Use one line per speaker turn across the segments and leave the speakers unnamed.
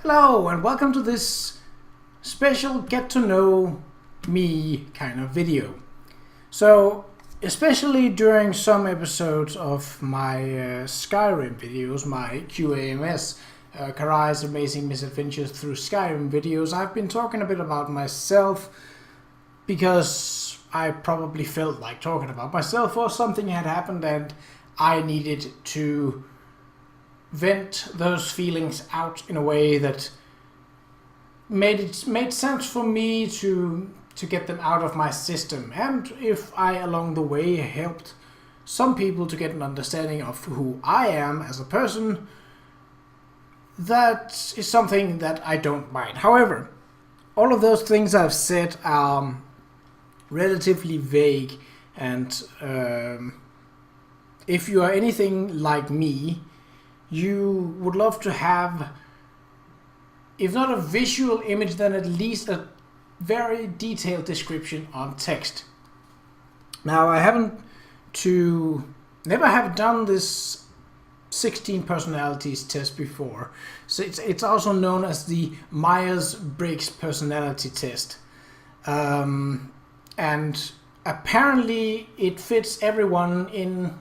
Hello and welcome to this special get to know me kind of video. So especially during some episodes of my Skyrim videos, my QAMS, Qa'Rajh's Amazing Misadventures Through Skyrim videos, I've been talking a bit about myself because I probably felt like talking about myself or something had happened and I needed to vent those feelings out in a way that made sense for me to get them out of my system. And if I along the way helped some people to get an understanding of who I am as a person, that is something that I don't mind. However, all of those things I've said are relatively vague, and if you are anything like me, you would love to have, if not a visual image, then at least a very detailed description on text. Now, I never have done this 16 personalities test before. So it's also known as the Myers-Briggs personality test. And apparently it fits everyone in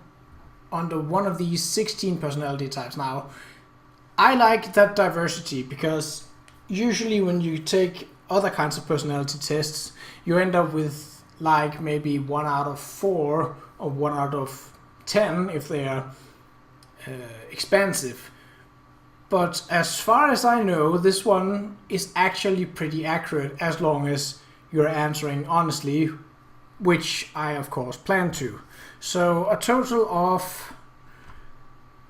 under one of these 16 personality types. Now, I like that diversity because usually when you take other kinds of personality tests, you end up with like maybe 1 out of 4 or 1 out of 10 if they are expansive. But as far as I know, this one is actually pretty accurate as long as you're answering honestly, which I of course plan to. So a total of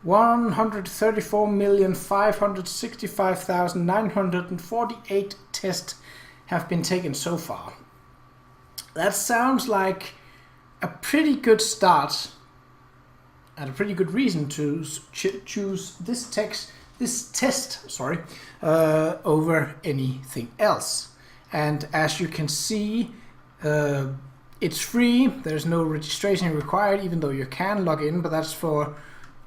134,565,948 tests have been taken so far. That sounds like a pretty good start and a pretty good reason to choose this test over anything else. And as you can see, it's free. There's no registration required, even though you can log in, but that's for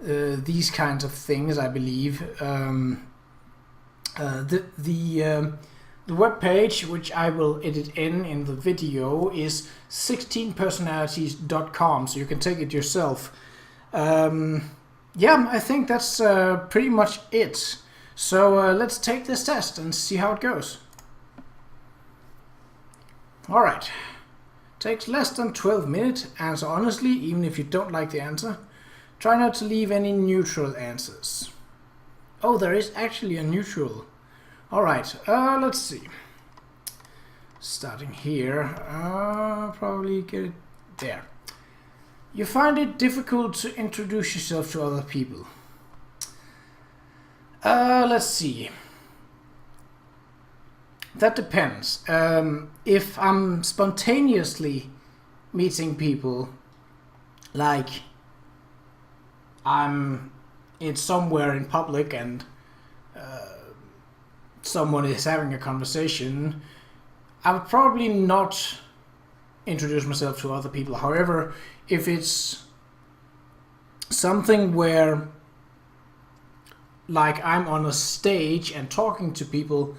these kinds of things, I believe. The web page, which I will edit in the video, is 16personalities.com, so you can take it yourself. Yeah, I think that's pretty much it. So let's take this test and see how it goes. Alright. Takes less than 12 minutes. Answer honestly, even if you don't like the answer. Try not to leave any neutral answers. Oh, there is actually a neutral. Alright, let's see. Starting here, probably get it there. You find it difficult to introduce yourself to other people. Let's see. That depends. If I'm spontaneously meeting people, like it's somewhere in public and someone is having a conversation, I would probably not introduce myself to other people. However, if it's something where, like, I'm on a stage and talking to people,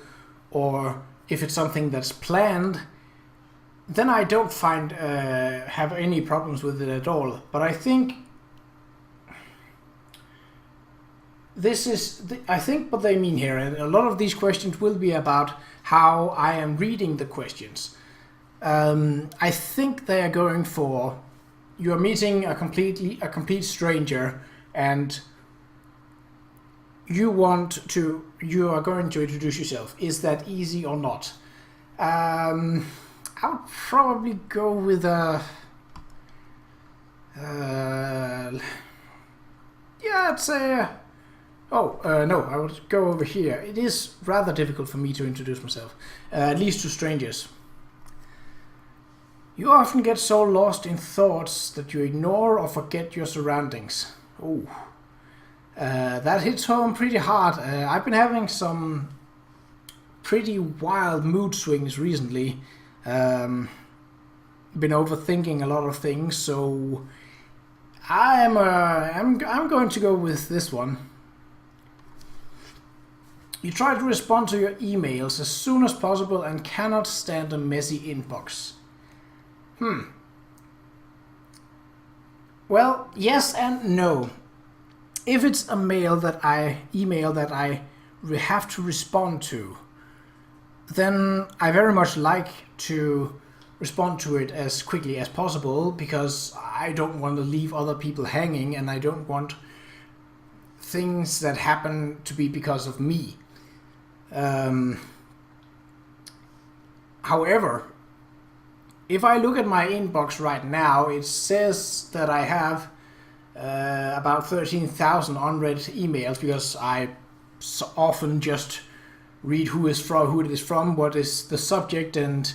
or if it's something that's planned, then I don't have any problems with it at all. But I think I think what they mean here, and a lot of these questions will be about how I am reading the questions. I think they are going for, you're meeting a complete stranger and you are going to introduce yourself. Is that easy or not? I would probably go with a yeah, I'd say no, I would go over here. It is rather difficult for me to introduce myself, at least to strangers. You often get so lost in thoughts that you ignore or forget your surroundings. Oh, that hits home pretty hard. I've been having some pretty wild mood swings recently. Been overthinking a lot of things, so I'm going to go with this one. You try to respond to your emails as soon as possible and cannot stand a messy inbox. Well, yes and no. If it's a email that I have to respond to, then I very much like to respond to it as quickly as possible, because I don't want to leave other people hanging, and I don't want things that happen to be because of me. However, if I look at my inbox right now, it says that I have about 13,000 unread emails, because I so often just read who it is from, what is the subject, and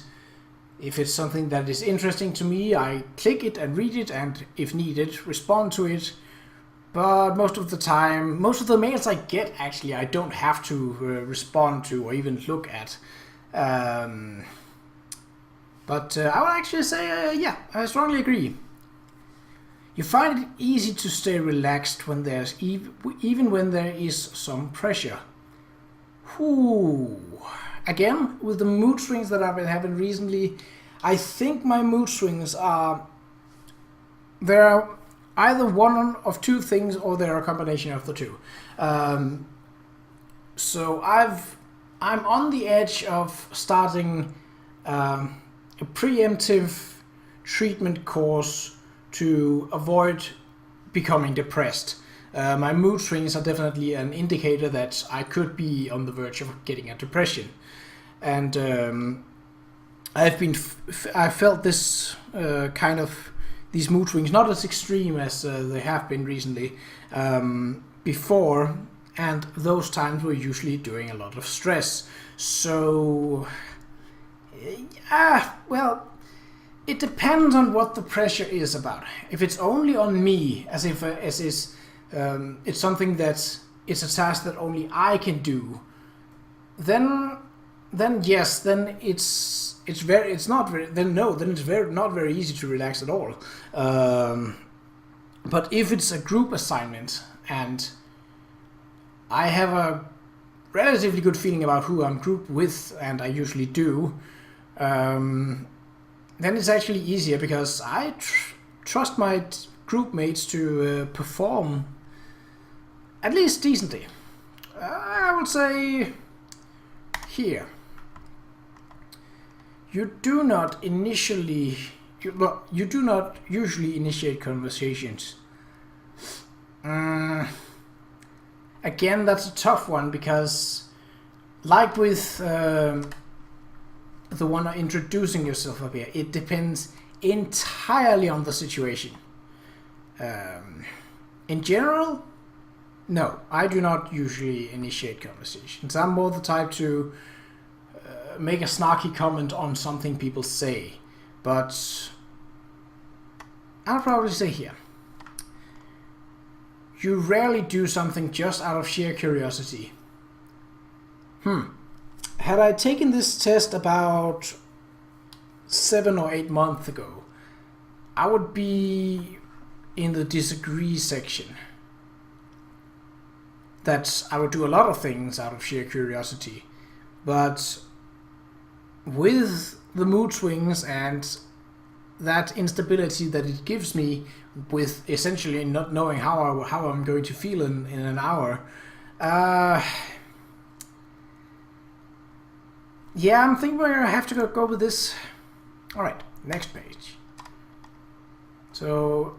if it's something that is interesting to me, I click it and read it, and if needed, respond to it. But most of the time, most of the mails I get, actually, I don't have to respond to or even look at. But I would actually say, yeah, I strongly agree. You find it easy to stay relaxed when there's even when there is some pressure. Again, with the mood swings that I've been having recently, I think my mood swings are either one of two things, or they're a combination of the two. So I'm on the edge of starting a preemptive treatment course to avoid becoming depressed. My mood swings are definitely an indicator that I could be on the verge of getting a depression, and I felt this kind of these mood swings not as extreme as they have been recently before, and those times were usually during a lot of stress. So well, it depends on what the pressure is about. If it's only on me, it's something that it's a task that only I can do, then yes, then it's not very easy to relax at all. But if it's a group assignment and I have a relatively good feeling about who I'm grouped with, and I usually do, then it's actually easier, because I trust my group mates to perform at least decently. I would say here. You do not usually initiate conversations. Again, that's a tough one, because like with the one introducing yourself up here, it depends entirely on the situation. In general, no, I do not usually initiate conversations. I'm more the type to make a snarky comment on something people say, but I'll probably say here. You rarely do something just out of sheer curiosity. Had I taken this test about 7 or 8 months ago, I would be in the disagree section. That I would do a lot of things out of sheer curiosity, but with the mood swings and that instability that it gives me, with essentially not knowing how I'm going to feel in an hour, yeah, I'm thinking I have to go with this. Alright, next page. So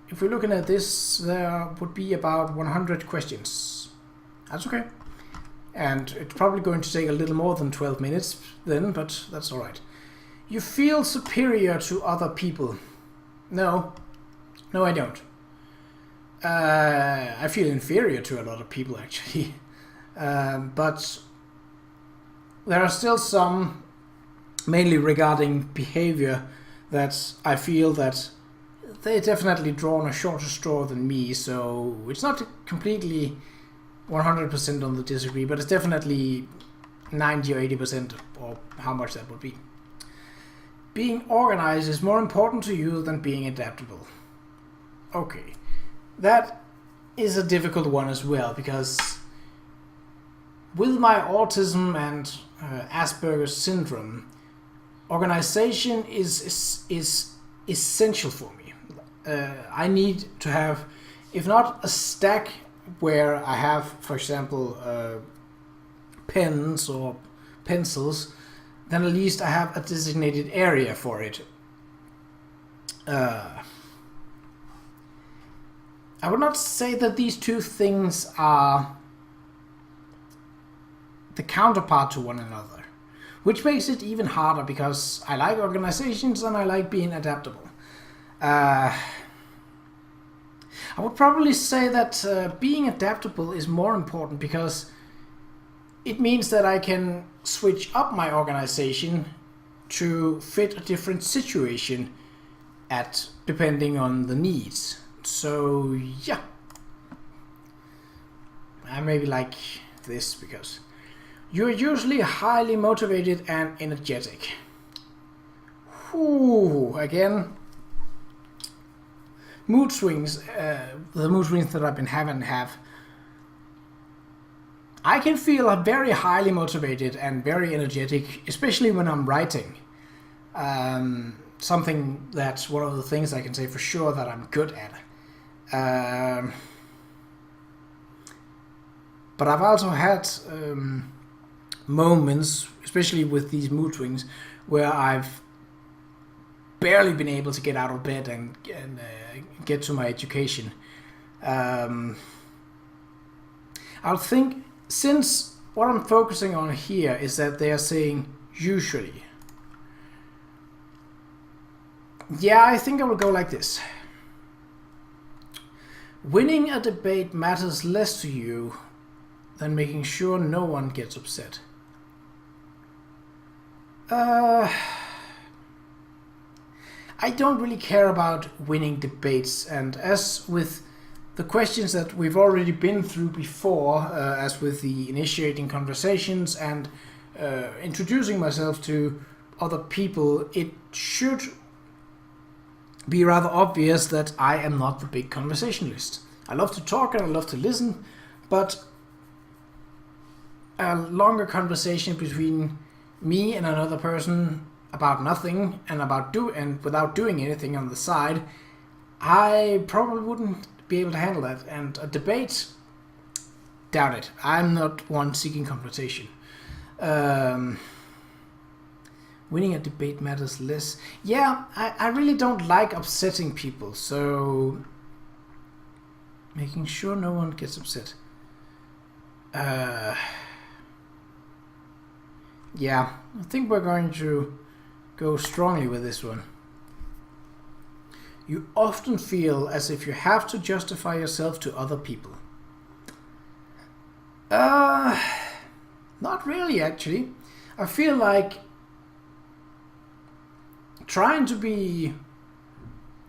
if we're looking at this, there would be about 100 questions. That's okay. And it's probably going to take a little more than 12 minutes then, but that's alright. You feel superior to other people. No, I don't. I feel inferior to a lot of people, actually. But there are still some, mainly regarding behavior, that I feel that they definitely draw on a shorter straw than me, so it's not completely 100% on the disagree, but it's definitely 90 or 80%, or how much that would be. Being organized is more important to you than being adaptable. Okay, that is a difficult one as well, because with my autism and Asperger's syndrome, organization is essential for me. I need to have, if not a stack where I have, for example, pens or pencils, then at least I have a designated area for it. I would not say that these two things are the counterpart to one another, which makes it even harder because I like organizations and I like being adaptable. I would probably say that being adaptable is more important because it means that I can switch up my organization to fit a different situation depending on the needs. So yeah, I maybe like this because you're usually highly motivated and energetic. Whew, again, mood swings, the mood swings that I've been having I can feel very highly motivated and very energetic, especially when I'm writing. Something that's one of the things I can say for sure that I'm good at. But I've also had moments, especially with these mood swings, where I've barely been able to get out of bed and get to my education. I'll think, since what I'm focusing on here is that they are saying usually. Yeah, I think I will go like this. Winning a debate matters less to you than making sure no one gets upset. I don't really care about winning debates, and as with the questions that we've already been through before, as with the initiating conversations and introducing myself to other people, it should be rather obvious that I am not the big conversationalist. I love to talk and I love to listen, but a longer conversation between me and another person about nothing and without doing anything on the side, I probably wouldn't be able to handle that. And a debate, doubt it. I'm not one seeking confrontation. Winning a debate matters less. Yeah, I really don't like upsetting people, so making sure no one gets upset. Yeah, I think we're going to go strongly with this one. You often feel as if you have to justify yourself to other people. Not really, actually. I feel like trying to be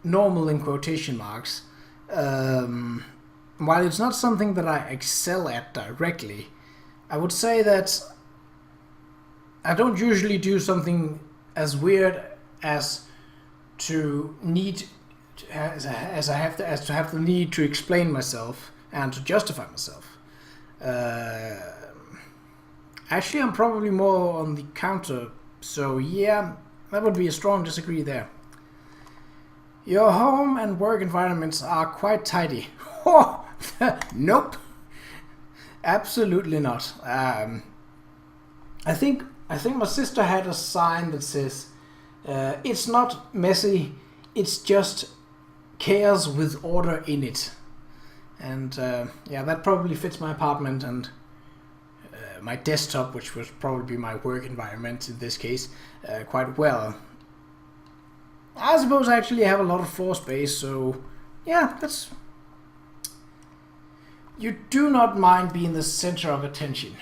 normal in quotation marks, while it's not something that I excel at directly, I would say that I don't usually do something as weird as to have the need to explain myself and to justify myself. Actually, I'm probably more on the counter, so yeah, that would be a strong disagree there. Your home and work environments are quite tidy. Oh, nope, absolutely not. I think my sister had a sign that says, "It's not messy, it's just chaos with order in it." And yeah, that probably fits my apartment and my desktop, which would probably be my work environment in this case, quite well. I suppose I actually have a lot of floor space, so yeah, that's... You do not mind being the center of attention.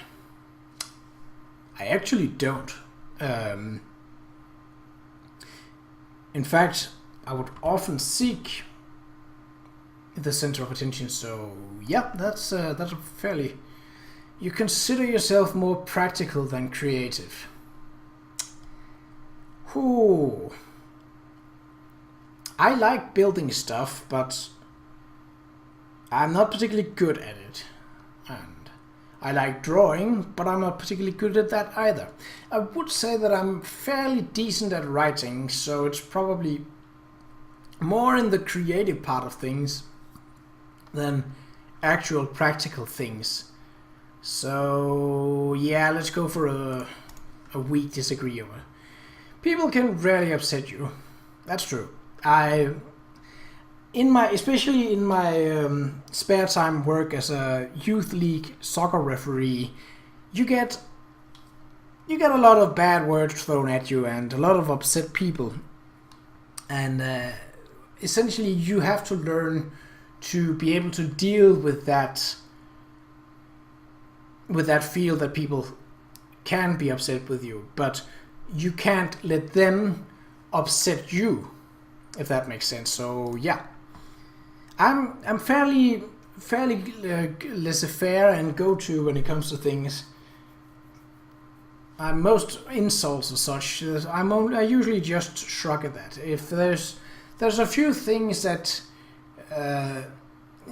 I actually don't. In fact, I would often seek the center of attention, so yeah, that's a fairly... You consider yourself more practical than creative. Whew. I like building stuff, but I'm not particularly good at it. And I like drawing, but I'm not particularly good at that either. I would say that I'm fairly decent at writing, so it's probably more in the creative part of things than actual practical things. So yeah, let's go for a weak disagreement. People can rarely upset you. That's true. Especially in my spare time work as a youth league soccer referee, you get a lot of bad words thrown at you and a lot of upset people, and essentially you have to learn to be able to deal with that feel that people can be upset with you, but you can't let them upset you, if that makes sense. So yeah, I'm fairly laissez-faire and go-to when it comes to things. Most insults and such, I usually just shrug at that. If there's a few things that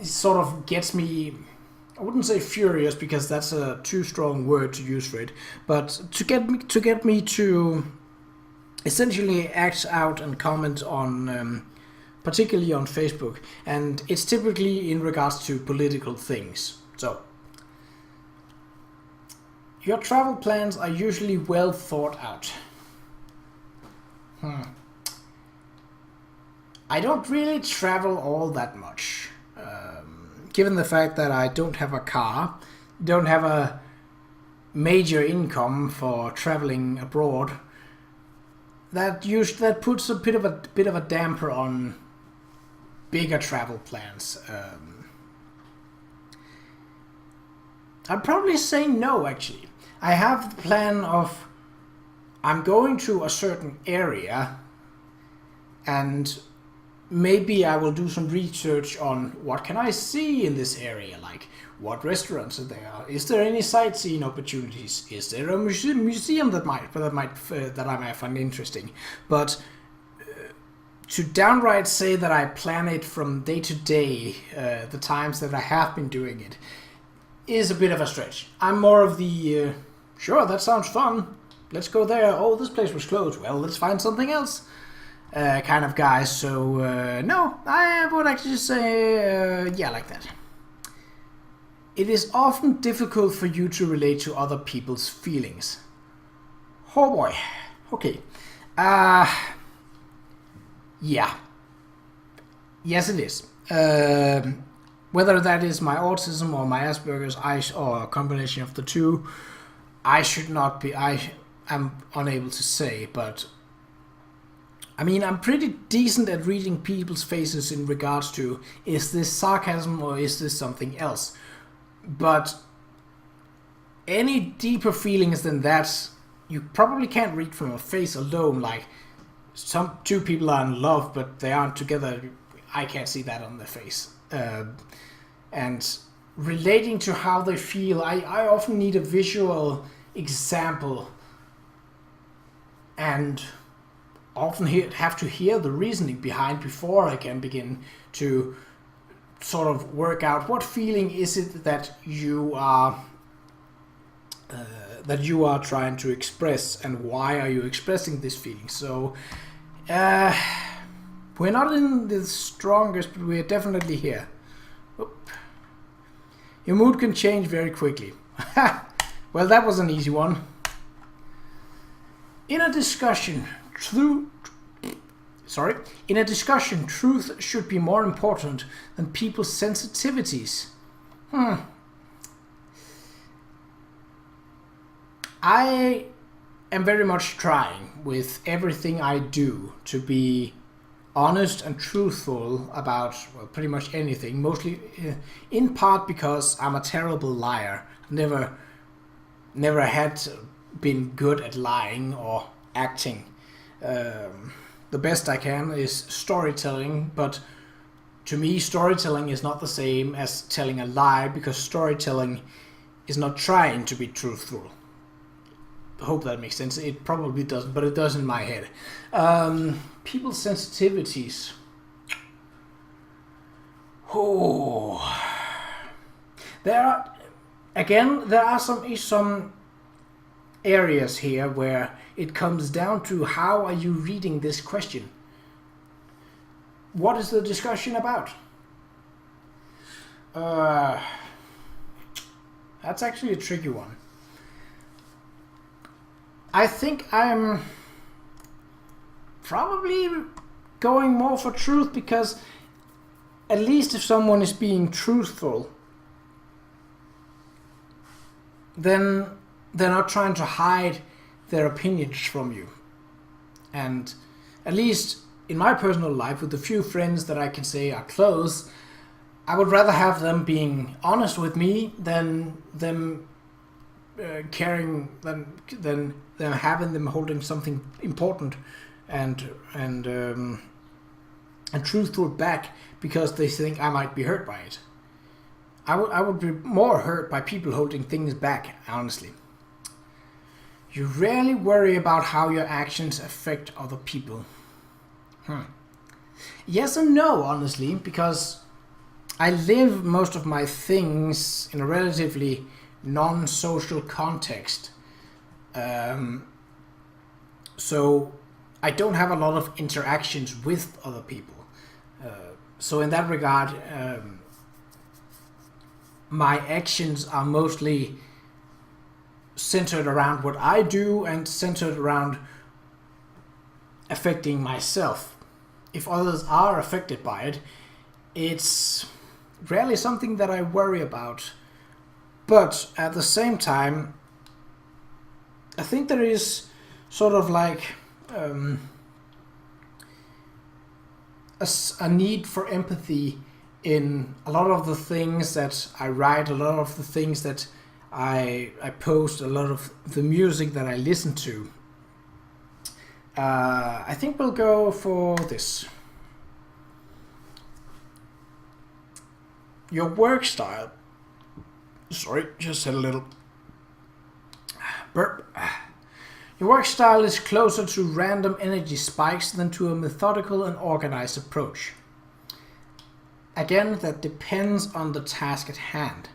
sort of gets me, I wouldn't say furious because that's a too strong word to use for it, but to get me to essentially act out and comment on, particularly on Facebook, and it's typically in regards to political things. So, your travel plans are usually well thought out. I don't really travel all that much. Given the fact that I don't have a car, don't have a major income for traveling abroad, that puts a bit of a damper on bigger travel plans. I'd probably say no, actually. I have the plan of I'm going to a certain area, and maybe I will do some research on what can I see in this area, like what restaurants are there, is there any sightseeing opportunities, is there a museum that I might find interesting. But to downright say that I plan it from day to day, the times that I have been doing it, is a bit of a stretch. I'm more of the sure, that sounds fun, let's go there, oh, this place was closed, well, let's find something else kind of guy. So no, I would actually say yeah, like that. It is often difficult for you to relate to other people's feelings. Oh boy. Okay. Yeah. Yes, it is. Whether that is my autism or my Asperger's, or a combination of the two, I am unable to say, but I mean, I'm pretty decent at reading people's faces in regards to, is this sarcasm or is this something else? But any deeper feelings than that, you probably can't read from a face alone. Like, two people are in love, but they aren't together. I can't see that on their face. And relating to how they feel, I often need a visual example, and often have to hear the reasoning behind before I can begin to sort of work out what feeling is it that you are trying to express, and why are you expressing this feeling. So we're not in the strongest, but we're definitely here. Oop. Your mood can change very quickly. Well, that was an easy one. In a discussion, truth should be more important than people's sensitivities. I am very much trying with everything I do to be honest and truthful about, well, pretty much anything. Mostly, in part because I'm a terrible liar. Never had been good at lying or acting. The best I can is storytelling, but to me storytelling is not the same as telling a lie, because storytelling is not trying to be truthful. I hope that makes sense. It probably doesn't, but it does in my head. People's sensitivities. Oh, there are again, there are some areas here where it comes down to how are you reading this question? What is the discussion about? That's actually a tricky one. I think I'm probably going more for truth, because at least if someone is being truthful, then they're not trying to hide their opinions from you. And at least in my personal life, with the few friends that I can say are close, I would rather have them being honest with me than them than them having them holding something important and truthful back because they think I might be hurt by it. I would be more hurt by people holding things back, honestly. You rarely worry about how your actions affect other people. Yes and no, honestly, because I live most of my things in a relatively non-social context. So I don't have a lot of interactions with other people. So in that regard, my actions are mostly centered around what I do and centered around affecting myself. If others are affected by it, it's rarely something that I worry about. But at the same time, I think there is sort of like a need for empathy in a lot of the things that I write, a lot of the things that I post, a lot of the music that I listen to. I think we'll go for this. Your work style. Sorry, just had a little burp. Your work style is closer to random energy spikes than to a methodical and organized approach. Again, that depends on the task at hand.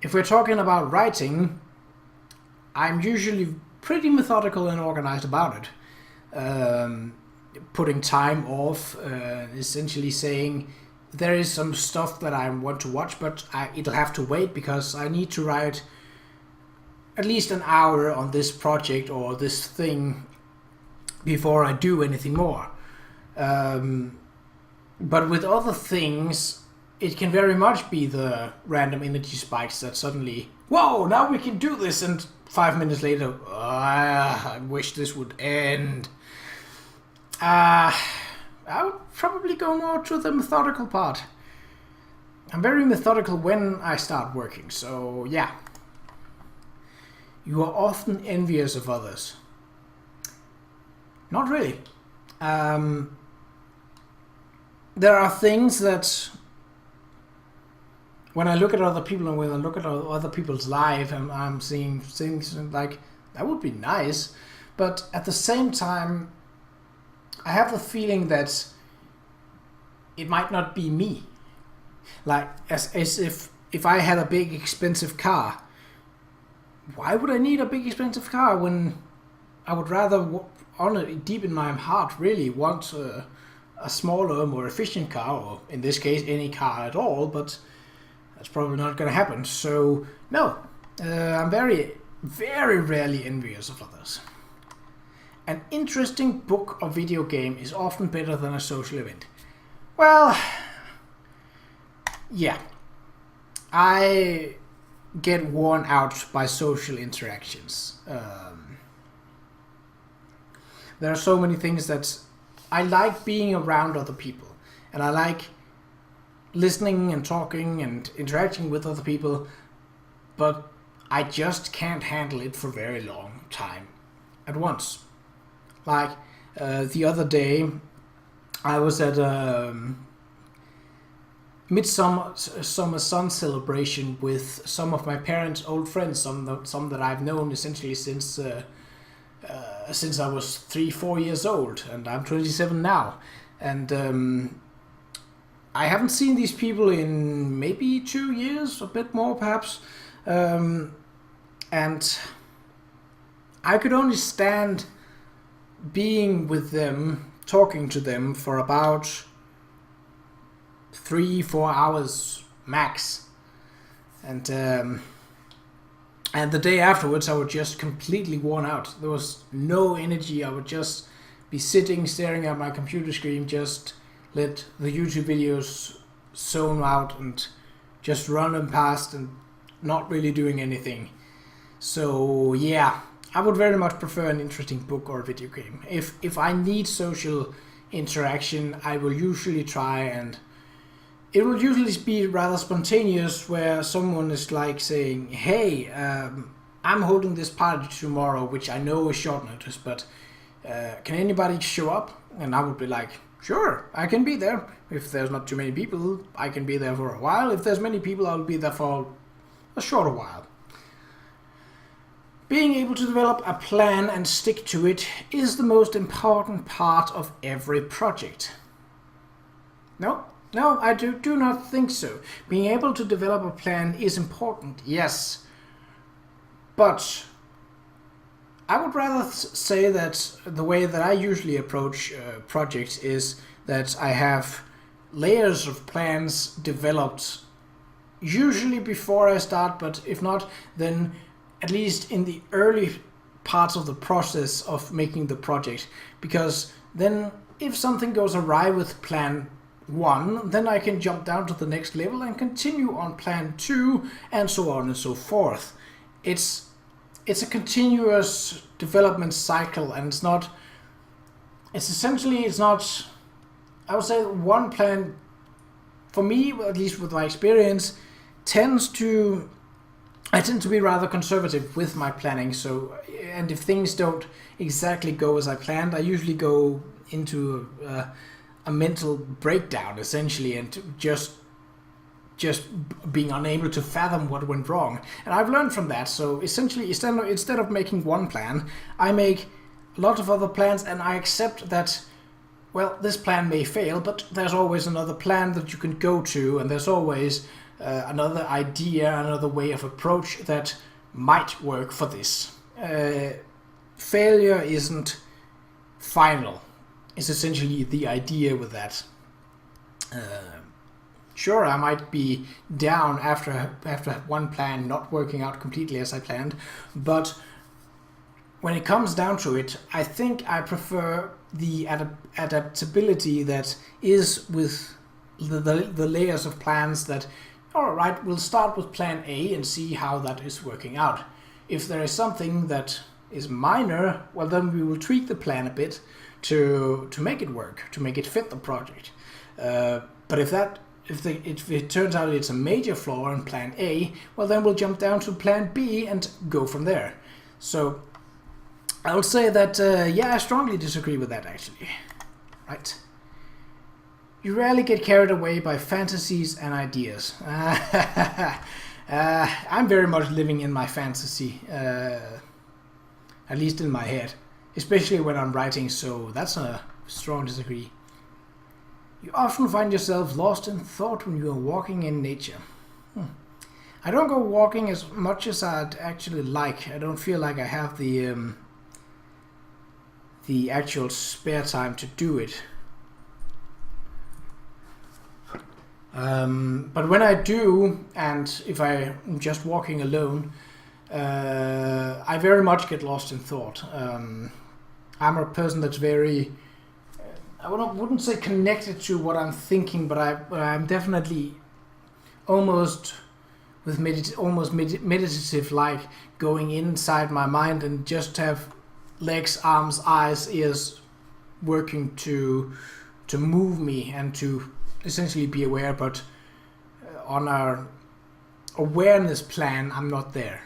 If we're talking about writing, I'm usually pretty methodical and organized about it. Putting time off, essentially saying there is some stuff that I want to watch, but it'll have to wait because I need to write at least an hour on this project or this thing before I do anything more. But with other things, it can very much be the random energy spikes that suddenly, whoa, now we can do this, and 5 minutes later, I wish this would end. I would probably go more to the methodical part. I'm very methodical when I start working, so yeah. You are often envious of others. Not really. There are things that when I look at other people and when I look at other people's life, and I'm seeing things like, that would be nice. But at the same time, I have the feeling that it might not be me. Like, as if I had a big expensive car, why would I need a big expensive car when I would rather, deep in my heart, really want a smaller, more efficient car, or in this case, any car at all, but that's probably not going to happen. So, no, I'm very, very rarely envious of others. An interesting book or video game is often better than a social event. Well, yeah. I get worn out by social interactions. There are so many things that I like being around other people, and I like listening and talking and interacting with other people, but I just can't handle it for very long time at once. Like the other day, I was at a midsummer sun celebration with some of my parents' old friends, some that I've known essentially since I was 3-4 years old, and I'm 27 now. And I haven't seen these people in maybe 2 years, a bit more perhaps, and I could only stand being with them, talking to them for about 3-4 hours max, and the day afterwards I would just completely worn out. There was no energy. I would just be sitting staring at my computer screen, just let the YouTube videos zone out and just run them past and not really doing anything. So yeah, I would very much prefer an interesting book or video game. If I need social interaction, I will usually try, and it will usually be rather spontaneous, where someone is like saying, hey, I'm holding this party tomorrow, which I know is short notice, but can anybody show up? And I would be like, sure, I can be there. If there's not too many people, I can be there for a while. If there's many people, I'll be there for a shorter while. Being able to develop a plan and stick to it is the most important part of every project. No, I do not think so. Being able to develop a plan is important, yes. But I would rather say that the way that I usually approach projects is that I have layers of plans developed, usually before I start, but if not, then at least in the early parts of the process of making the project. Because then if something goes awry with plan 1, then I can jump down to the next level and continue on plan 2, and so on and so forth. It's a continuous development cycle, and it's not, I would say one plan, for me, at least with my experience, I tend to be rather conservative with my planning. So, and if things don't exactly go as I planned, I usually go into a mental breakdown, essentially, and just being unable to fathom what went wrong. And I've learned from that. So essentially, instead of making one plan, I make a lot of other plans, and I accept that, well, this plan may fail, but there's always another plan that you can go to, and there's always another idea, another way of approach that might work for this. Failure isn't final. It's essentially the idea with that. Sure, I might be down after one plan not working out completely as I planned, but when it comes down to it, I think I prefer the adaptability that is with the layers of plans that, alright, we'll start with plan A and see how that is working out. If there is something that is minor, well, then we will tweak the plan a bit to make it work, to make it fit the project. But if it turns out it's a major flaw in plan A, well, then we'll jump down to plan B and go from there. So I would say that, yeah, I strongly disagree with that, actually. Right. You rarely get carried away by fantasies and ideas. I'm very much living in my fantasy, at least in my head, especially when I'm writing, so that's a strong disagree. You often find yourself lost in thought when you are walking in nature. I don't go walking as much as I'd actually like. I don't feel like I have the actual spare time to do it. But when I do, and if I'm just walking alone, I very much get lost in thought. I'm a person that's very, I wouldn't say connected to what I'm thinking, but I'm definitely almost meditative, like going inside my mind and just have legs, arms, eyes, ears working to move me and to essentially be aware, but on our awareness plan, I'm not there.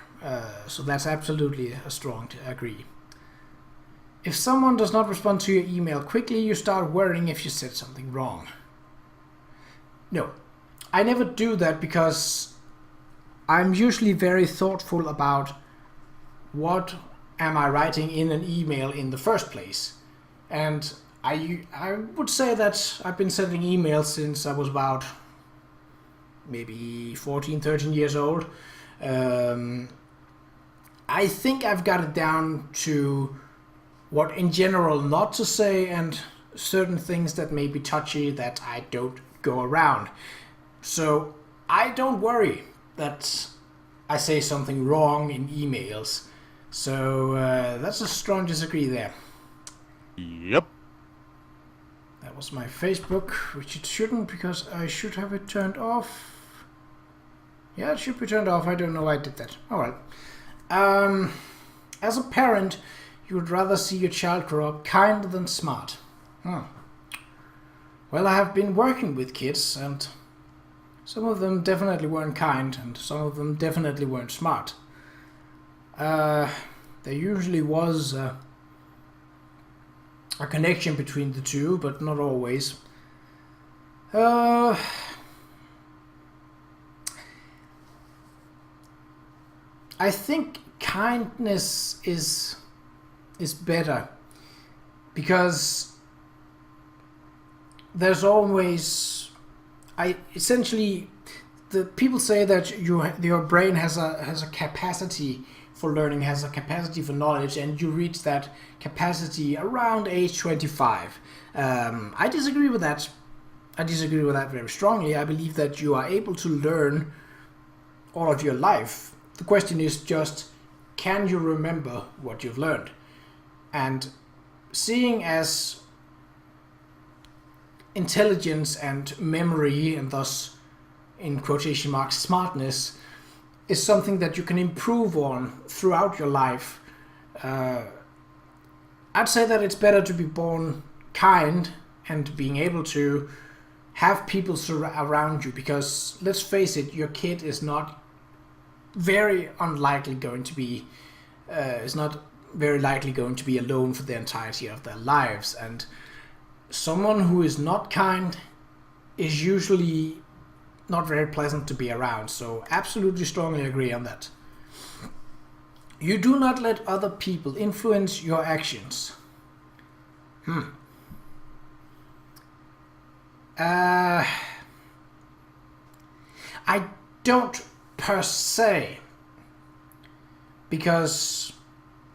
So that's absolutely a strong agree. If someone does not respond to your email quickly, you start worrying if you said something wrong. No, I never do that, because I'm usually very thoughtful about what am I writing in an email in the first place. And I would say that I've been sending emails since I was about maybe 14, 13 years old. I think I've got it down to what in general not to say and certain things that may be touchy that I don't go around. So I don't worry that I say something wrong in emails. So that's a strong disagree there.
Yep.
That was my Facebook, which it shouldn't because I should have it turned off. Yeah, it should be turned off. I don't know why I did that. Alright. As a parent, you would rather see your child grow up kind than smart. Well, I have been working with kids, and some of them definitely weren't kind, and some of them definitely weren't smart. There usually was a connection between the two, but not always. I think kindness is better because there's always essentially the people say that your brain has a capacity for learning, has a capacity for knowledge, and you reach that capacity around age 25. I disagree with that. I disagree with that very strongly. I believe that you are able to learn all of your life. The question is just, can you remember what you've learned? And seeing as intelligence and memory, and thus, in quotation marks, smartness, is something that you can improve on throughout your life, I'd say that it's better to be born kind and being able to have people around you, because let's face it, your kid is not very unlikely going to be alone for the entirety of their lives, and someone who is not kind is usually not very pleasant to be around. So absolutely strongly agree on that. You do not let other people influence your actions. I don't per se, because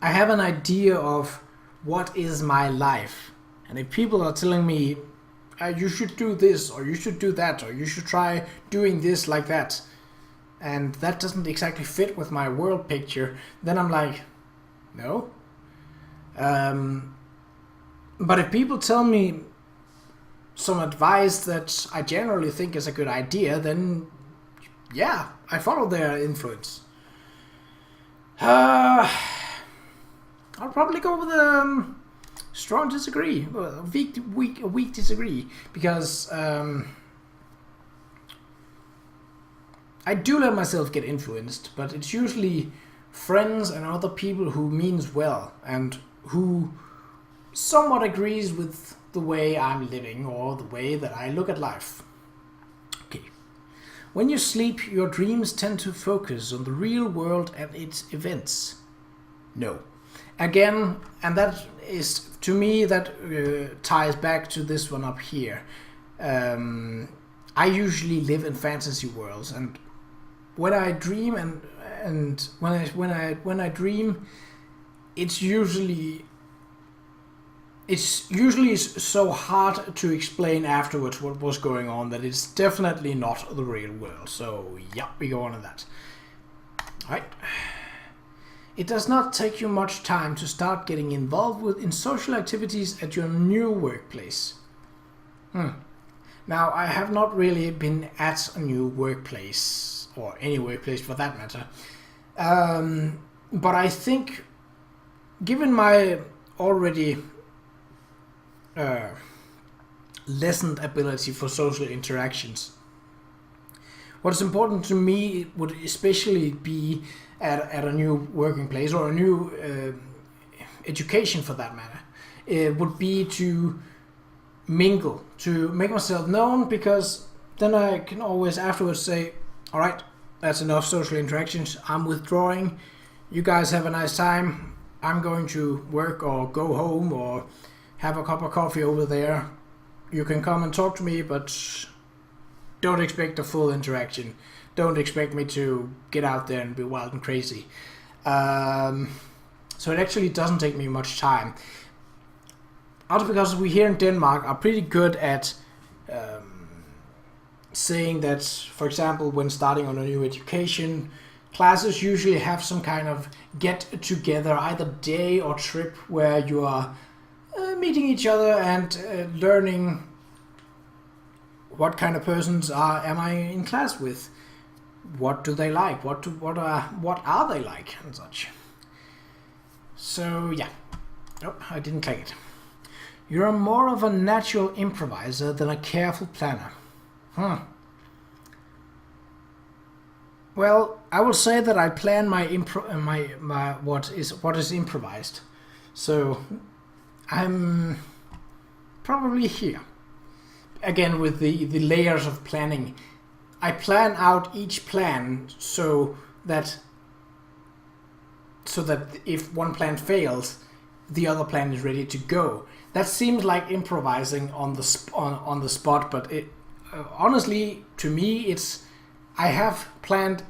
I have an idea of what is my life, and if people are telling me you should do this or you should do that or you should try doing this like that, and that doesn't exactly fit with my world picture, then I'm like, no. But if people tell me some advice that I generally think is a good idea, then yeah, I follow their influence. I'll probably go with a strong disagree, a weak disagree, because I do let myself get influenced, but it's usually friends and other people who means well and who somewhat agrees with the way I'm living or the way that I look at life. Okay. When you sleep, your dreams tend to focus on the real world and its events. No. Again, and that is, to me, that ties back to this one up here. I usually live in fantasy worlds, and when I dream and when I dream, it's usually so hard to explain afterwards what was going on that it's definitely not the real world. So yeah, we go on to that. Alright. It does not take you much time to start getting involved in social activities at your new workplace. Now, I have not really been at a new workplace, or any workplace for that matter. But I think, given my already lessened ability for social interactions, what's important to me would especially be at a new working place or a new education for that matter, it would be to mingle, to make myself known, because then I can always afterwards say, alright, that's enough social interactions, I'm withdrawing, you guys have a nice time, I'm going to work or go home or have a cup of coffee over there. You can come and talk to me, but don't expect a full interaction. Don't expect me to get out there and be wild and crazy. So it actually doesn't take me much time. Also because we here in Denmark are pretty good at saying that, for example, when starting on a new education, classes usually have some kind of get together, either day or trip, where you are meeting each other and learning what kind of persons am I in class with, what do they like, what are they like, and such. So yeah, nope, I didn't click it. You're more of a natural improviser than a careful planner. Well, I will say that I plan my what is improvised. So I'm probably here. Again, with the layers of planning. I plan out each plan so that if one plan fails, the other plan is ready to go. That seems like improvising on the spot, but it honestly, to me, it's I have planned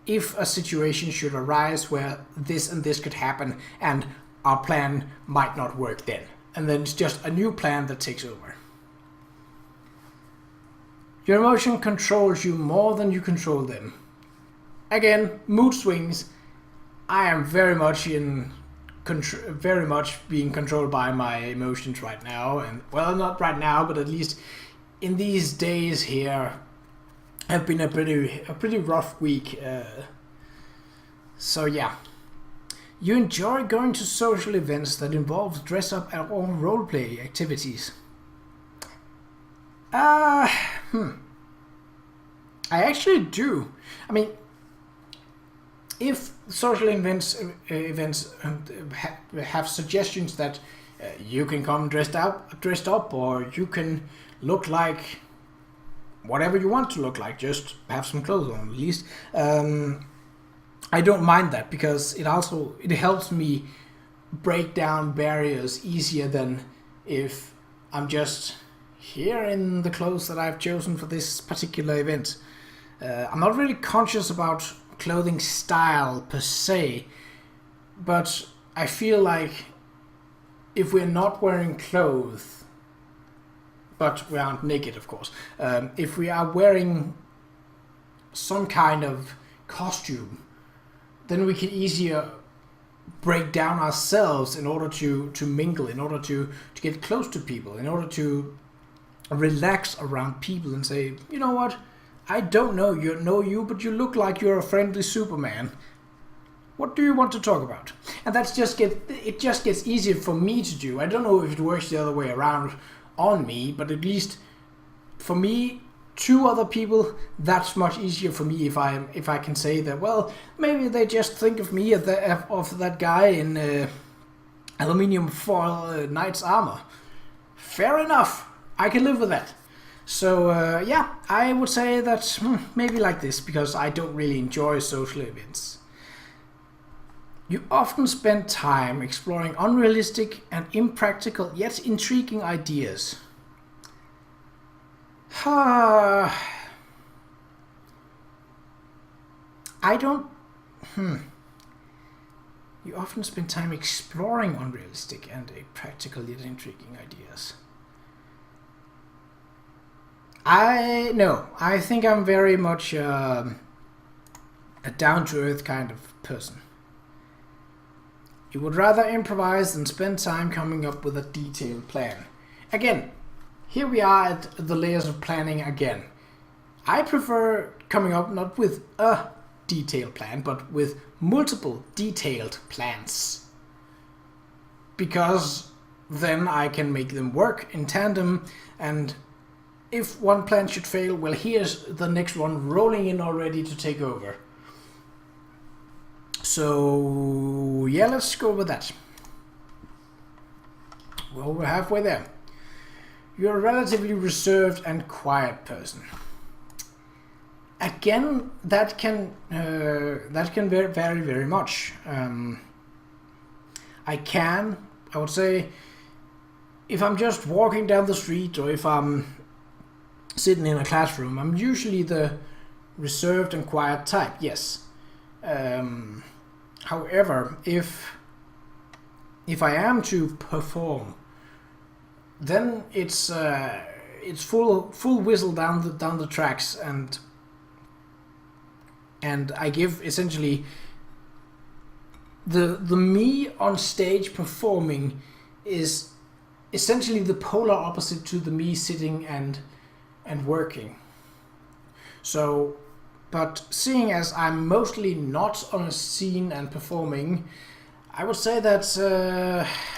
if a situation should arise where this and this could happen, and our plan might not work then. And then it's just a new plan that takes over. Your emotion controls you more than you control them. Again, mood swings. I am very much being controlled by my emotions right now, and well, not right now, but at least in these days here have been a pretty rough week. So yeah, you enjoy going to social events that involve dress up or roleplay activities. I actually do. I mean, if social events have suggestions that you can come dressed up, or you can look like whatever you want to look like, just have some clothes on at least. I don't mind that, because it helps me break down barriers easier than if I'm just here in the clothes that I've chosen for this particular event. I'm not really conscious about clothing style per se, but I feel like if we're not wearing clothes, but we aren't naked, of course, if we are wearing some kind of costume, then we can easier break down ourselves in order to mingle, in order to get close to people, in order to relax around people and say, you know what, I don't know you, but you look like you're a friendly Superman. What do you want to talk about? And it just gets easier for me to do. I don't know if it works the other way around on me, but at least for me, two other people, that's much easier for me if I can say that, well, maybe they just think of me of that guy in aluminium foil knight's armor. Fair enough. I can live with that. So yeah, I would say that maybe like this, because I don't really enjoy social events. You often spend time exploring unrealistic and impractical yet intriguing ideas. I don't... You often spend time exploring unrealistic and impractical yet intriguing ideas. I think I'm very much a down-to-earth kind of person. You would rather improvise than spend time coming up with a detailed plan. Again, here we are at the layers of planning again. I prefer coming up not with a detailed plan, but with multiple detailed plans. Because then I can make them work in tandem, and if one plan should fail, well, here's the next one rolling in already to take over. So yeah, let's go with that. Well, we're halfway there. You're a relatively reserved and quiet person. Again, that can vary very much. I would say if I'm just walking down the street or if I'm sitting in a classroom, I'm usually the reserved and quiet type, yes. However, if I am to perform, then it's full whistle down the tracks, and I give essentially the me on stage performing is essentially the polar opposite to the me sitting and working. So, but seeing as I'm mostly not on a scene and performing, I would say that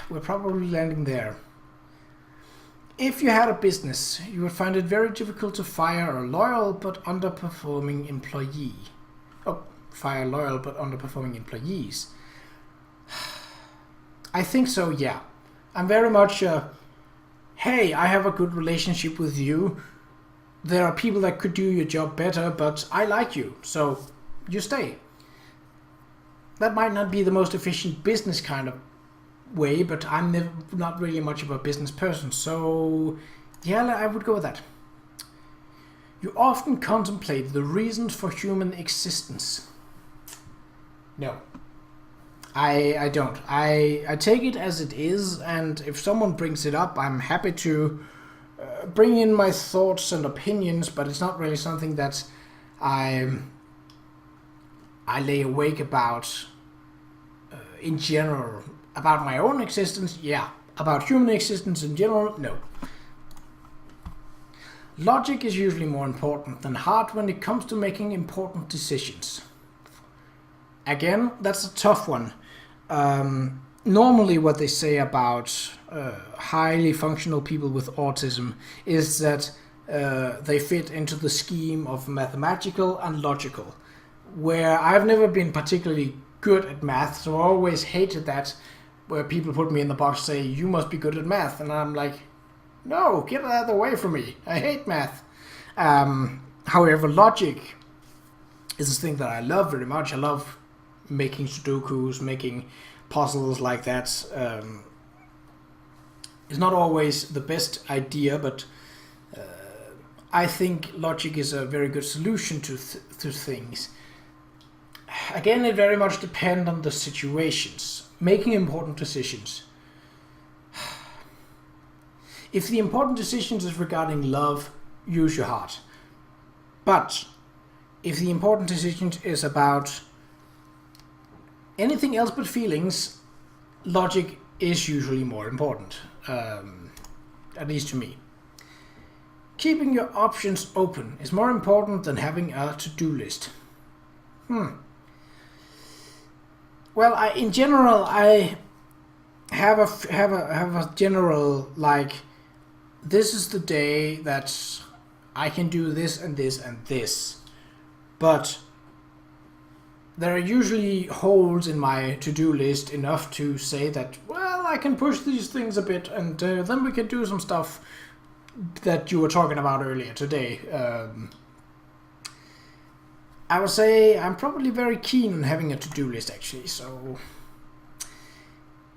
we're probably landing there. If you had a business, you would find it very difficult to fire a loyal but underperforming employee. Oh, fire loyal but underperforming employees. I think so, yeah. I'm very much hey, I have a good relationship with you. There are people that could do your job better, but I like you, so you stay. That might not be the most efficient business kind of way, but I'm not really much of a business person, so yeah, I would go with that. You often contemplate the reasons for human existence. No, I don't. I take it as it is, and if someone brings it up, I'm happy to bring in my thoughts and opinions, but it's not really something that I lay awake about in general. About my own existence, yeah. About human existence in general, no. Logic is usually more important than heart when it comes to making important decisions. Again, that's a tough one. Normally what they say about highly functional people with autism is that they fit into the scheme of mathematical and logical, where I've never been particularly good at math, so I always hated that, where people put me in the box, say, you must be good at math, and I'm like, no, get that away from me, I hate math. However, logic is a thing that I love very much. I love making sudokus, making puzzles like that. It's not always the best idea, but I think logic is a very good solution to things. Again, it very much depends on the situations. Making important decisions. If the important decisions is regarding love, use your heart. But if the important decision is about anything else but feelings, logic is usually more important. At least to me. Keeping your options open is more important than having a to-do list. Well, in general, I have a general, like, this is the day that I can do this and this and this. But there are usually holes in my to-do list enough to say that, well, I can push these things a bit, and then we can do some stuff that you were talking about earlier today. I would say I'm probably very keen on having a to-do list, actually, so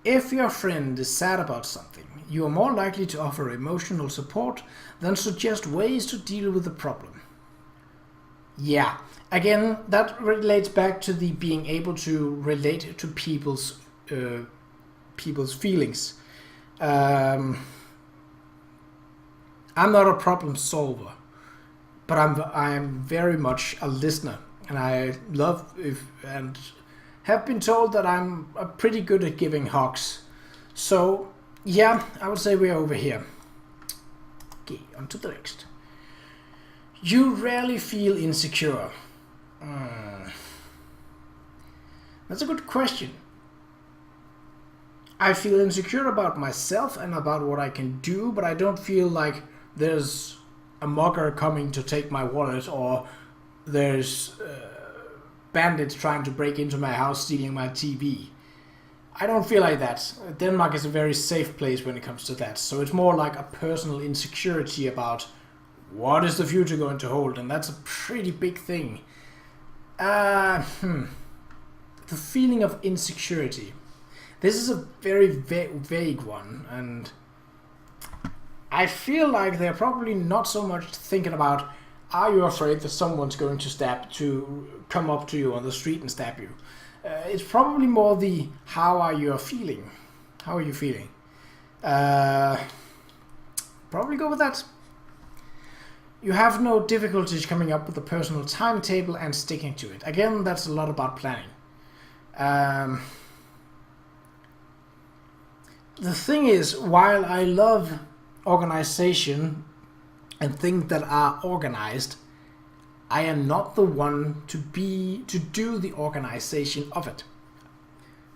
if your friend is sad about something, you are more likely to offer emotional support than suggest ways to deal with the problem. Yeah, again, that relates back to the being able to relate to people's feelings. I'm not a problem solver, but I'm very much a listener, and I love and have been told that I'm pretty good at giving hugs. So yeah, I would say we're over here. Okay, on to the next. You rarely feel insecure. That's a good question. I feel insecure about myself and about what I can do, but I don't feel like there's a mugger coming to take my wallet, or there's bandits trying to break into my house stealing my TV. I don't feel like that. Denmark is a very safe place when it comes to that, so it's more like a personal insecurity about what is the future going to hold, and that's a pretty big thing. The feeling of insecurity. This is a very vague one, and I feel like they're probably not so much thinking about, are you afraid that someone's going to come up to you on the street and stab you? It's probably more the, how are you feeling? How are you feeling? Probably go with that. You have no difficulties coming up with a personal timetable and sticking to it. Again, that's a lot about planning. The thing is, while I love organization and things that are organized, I am not the one to do the organization of it.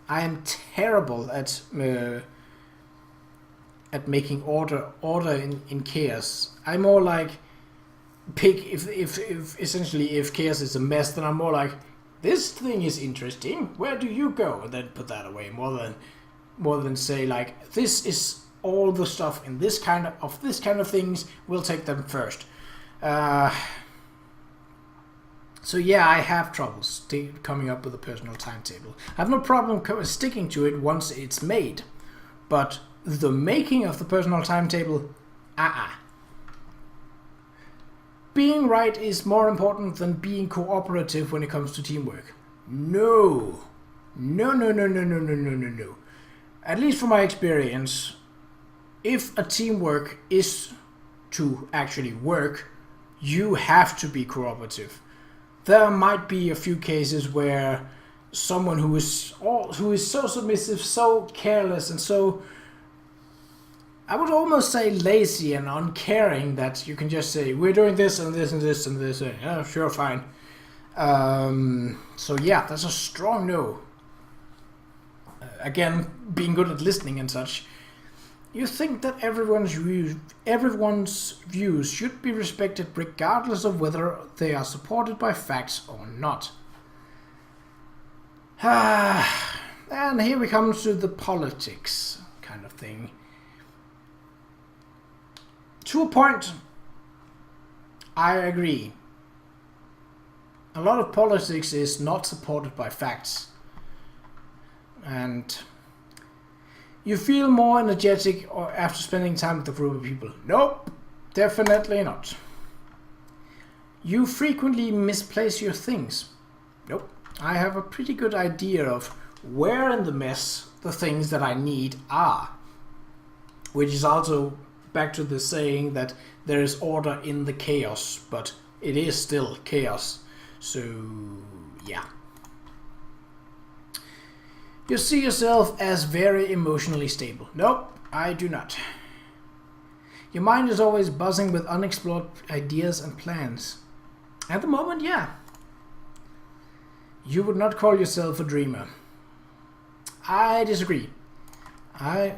I am terrible at making order in chaos. I'm more like, if essentially if chaos is a mess, then I'm more like, this thing is interesting, where do you go? And then put that away, more than say like, this is all the stuff in this kind of things, we'll take them first. So yeah, I have troubles coming up with a personal timetable. I have no problem sticking to it once it's made, but the making of the personal timetable, Being right is more important than being cooperative when it comes to teamwork. No. At least from my experience, if a teamwork is to actually work, you have to be cooperative. There might be a few cases where someone who is so submissive, so careless, and so, I would almost say, lazy and uncaring, that you can just say, we're doing this and this and this and this, and yeah, sure, fine. So yeah, that's a strong no. Again, being good at listening and such. You think that everyone's views should be respected regardless of whether they are supported by facts or not. And here we come to the politics kind of thing. To a point, I agree. A lot of politics is not supported by facts. And you feel more energetic after spending time with a group of people. Nope, definitely not. You frequently misplace your things. Nope, I have a pretty good idea of where in the mess the things that I need are. Which is also back to the saying that there is order in the chaos, but it is still chaos. So, yeah. You see yourself as very emotionally stable. Nope, I do not. Your mind is always buzzing with unexplored ideas and plans. At the moment, yeah. You would not call yourself a dreamer. I disagree. I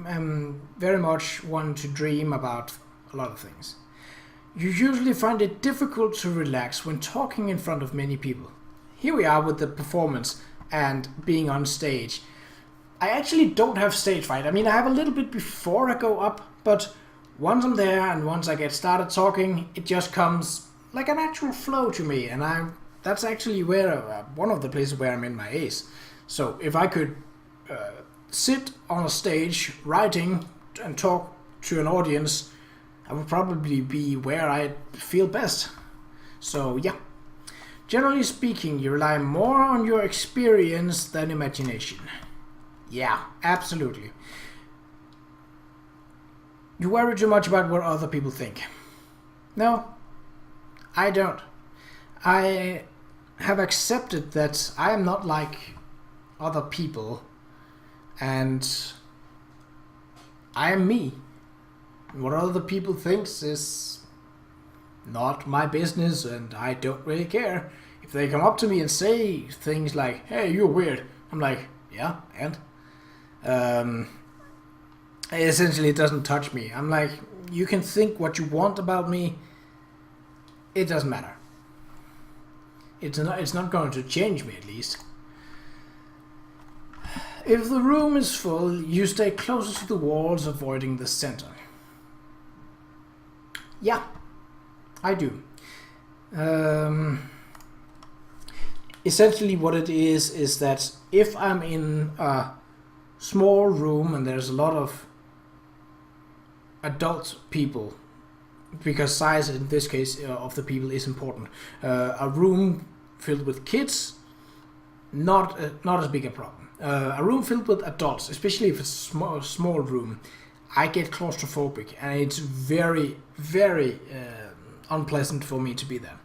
am very much one to dream about a lot of things. You usually find it difficult to relax when talking in front of many people. Here we are with the performance and being on stage. I actually don't have stage fright. I mean, I have a little bit before I go up, but once I'm there and once I get started talking, it just comes like a natural flow to me, and that's actually where one of the places where I'm in my ace. So if I could sit on a stage writing and talk to an audience, I would probably be where I feel best. So yeah. Generally speaking, you rely more on your experience than imagination. Yeah, absolutely. You worry too much about what other people think. No, I don't. I have accepted that I am not like other people, and I am me. What other people think is not my business, and I don't really care. If they come up to me and say things like, hey, you're weird, I'm like, yeah, and? Essentially, it doesn't touch me. I'm like, you can think what you want about me, it doesn't matter. It's not going to change me, at least. If the room is full, you stay closer to the walls, avoiding the center. Yeah, I do. Essentially what it is that if I'm in a small room and there's a lot of adult people, because size in this case of the people is important. A room filled with kids, not as big a problem. A room filled with adults, especially if it's a small room, I get claustrophobic, and it's very, very unpleasant for me to be there.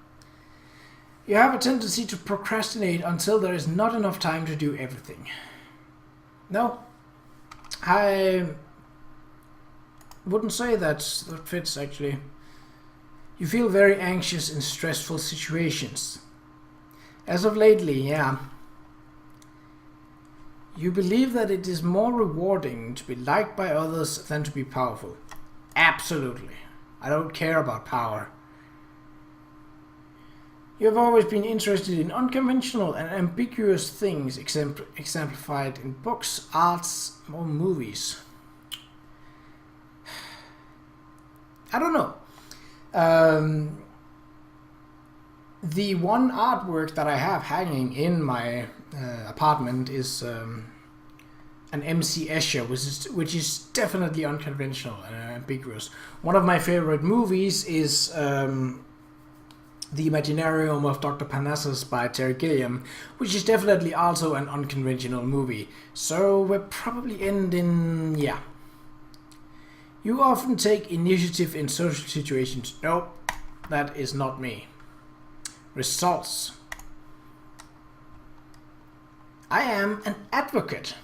You have a tendency to procrastinate until there is not enough time to do everything. No, I wouldn't say that fits actually. You feel very anxious in stressful situations. As of lately, yeah. You believe that it is more rewarding to be liked by others than to be powerful. Absolutely. I don't care about power. You have always been interested in unconventional and ambiguous things exemplified in books, arts, or movies. I don't know. The one artwork that I have hanging in my apartment is an MC Escher, which is definitely unconventional and ambiguous. One of my favorite movies is The Imaginarium of Dr. Parnassus by Terry Gilliam, which is definitely also an unconventional movie. So we'll probably end in, yeah. You often take initiative in social situations. Nope, that is not me. Results. I am an advocate.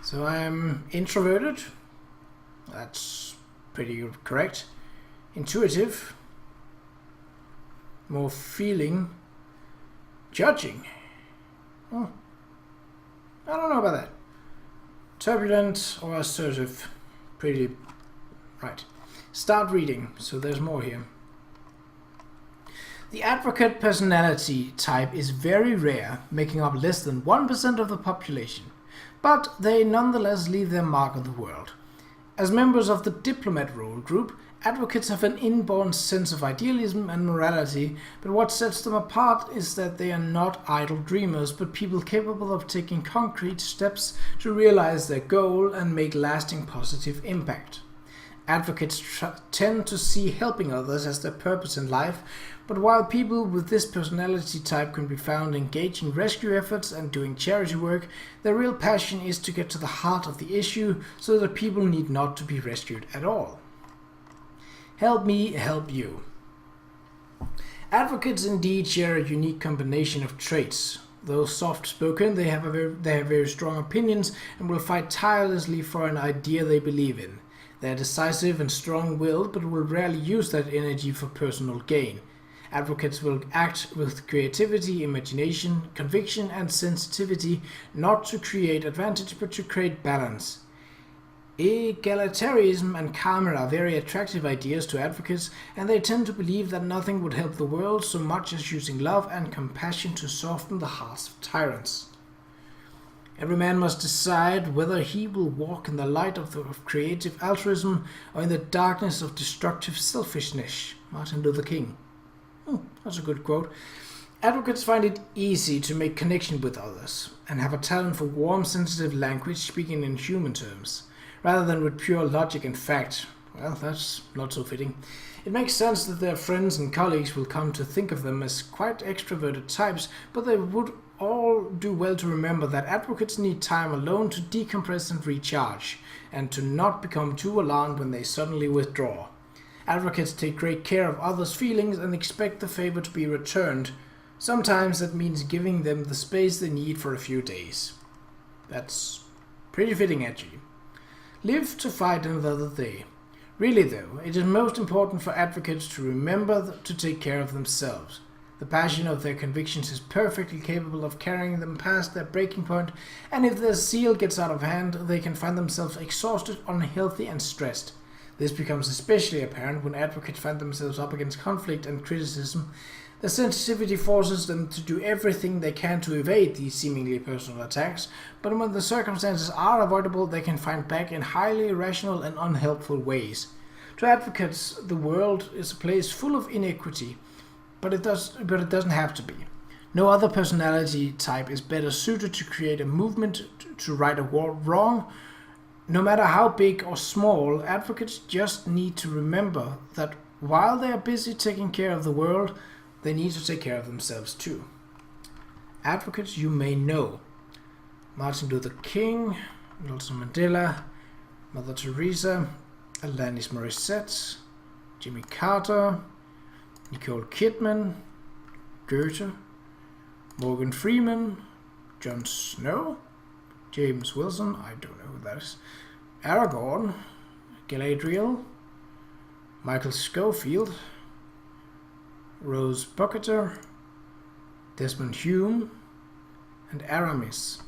So I'm introverted. That's pretty correct. Intuitive. More feeling. Judging. Oh, I don't know about that. Turbulent or assertive. Pretty right. Start reading. So there's more here. The advocate personality type is very rare, making up less than 1% of the population, but they nonetheless leave their mark on the world. As members of the diplomat role group, advocates have an inborn sense of idealism and morality, but what sets them apart is that they are not idle dreamers, but people capable of taking concrete steps to realize their goal and make lasting positive impact. Advocates tend to see helping others as their purpose in life, but while people with this personality type can be found engaging rescue efforts and doing charity work, their real passion is to get to the heart of the issue so that people need not to be rescued at all. Help me help you. Advocates indeed share a unique combination of traits. Though soft-spoken, they have very strong opinions and will fight tirelessly for an idea they believe in. They are decisive and strong-willed, but will rarely use that energy for personal gain. Advocates will act with creativity, imagination, conviction, and sensitivity, not to create advantage, but to create balance. Egalitarianism and karma are very attractive ideas to advocates, and they tend to believe that nothing would help the world so much as using love and compassion to soften the hearts of tyrants. Every man must decide whether he will walk in the light of creative altruism or in the darkness of destructive selfishness. Martin Luther King. That's a good quote. Advocates find it easy to make connection with others and have a talent for warm, sensitive language speaking in human terms, rather than with pure logic and fact. Well, that's not so fitting. It makes sense that their friends and colleagues will come to think of them as quite extroverted types, but they would all do well to remember that advocates need time alone to decompress and recharge, and to not become too alarmed when they suddenly withdraw. Advocates take great care of others' feelings and expect the favor to be returned. Sometimes that means giving them the space they need for a few days. That's pretty fitting, actually. Live to fight another day. Really though, it is most important for advocates to remember to take care of themselves. The passion of their convictions is perfectly capable of carrying them past their breaking point, and if their zeal gets out of hand, they can find themselves exhausted, unhealthy, and stressed. This becomes especially apparent when advocates find themselves up against conflict and criticism. Their sensitivity forces them to do everything they can to evade these seemingly personal attacks, but when the circumstances are avoidable, they can find back in highly irrational and unhelpful ways. To advocates, the world is a place full of inequity, but it doesn't have to be. No other personality type is better suited to create a movement to right a wrong No matter how big or small, advocates just need to remember that while they are busy taking care of the world, they need to take care of themselves too. Advocates you may know: Martin Luther King, Nelson Mandela, Mother Teresa, Alanis Morissette, Jimmy Carter, Nicole Kidman, Goethe, Morgan Freeman, Jon Snow, James Wilson, I don't know who that is, Aragorn, Galadriel, Michael Scofield, Rose Bucketer, Desmond Hume, and Aramis.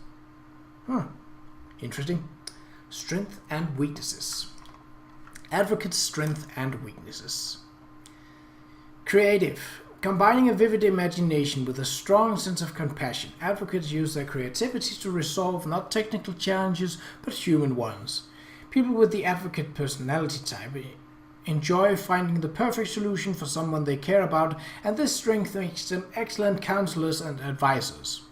Interesting. Strength and weaknesses. Advocates' strength and weaknesses. Creative. Combining a vivid imagination with a strong sense of compassion, advocates use their creativity to resolve not technical challenges, but human ones. People with the advocate personality type enjoy finding the perfect solution for someone they care about, and this strength makes them excellent counselors and advisors.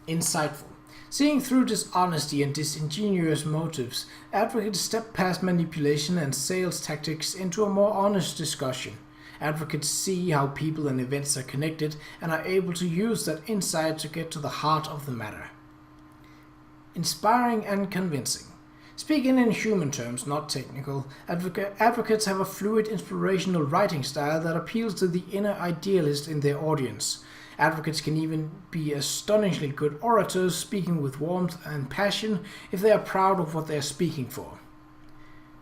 Insightful. Seeing through dishonesty and disingenuous motives, advocates step past manipulation and sales tactics into a more honest discussion. Advocates see how people and events are connected and are able to use that insight to get to the heart of the matter. Inspiring and convincing. Speaking in human terms, not technical, advocates have a fluid, inspirational writing style that appeals to the inner idealist in their audience. Advocates can even be astonishingly good orators, speaking with warmth and passion if they are proud of what they are speaking for.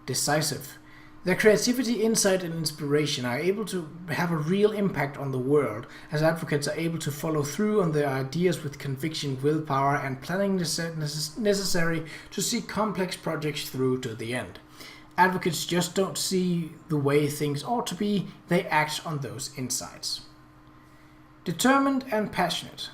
Decisive. Their creativity, insight, and inspiration are able to have a real impact on the world, as advocates are able to follow through on their ideas with conviction, willpower, and planning necessary to see complex projects through to the end. Advocates just don't see the way things ought to be, they act on those insights. Determined and passionate.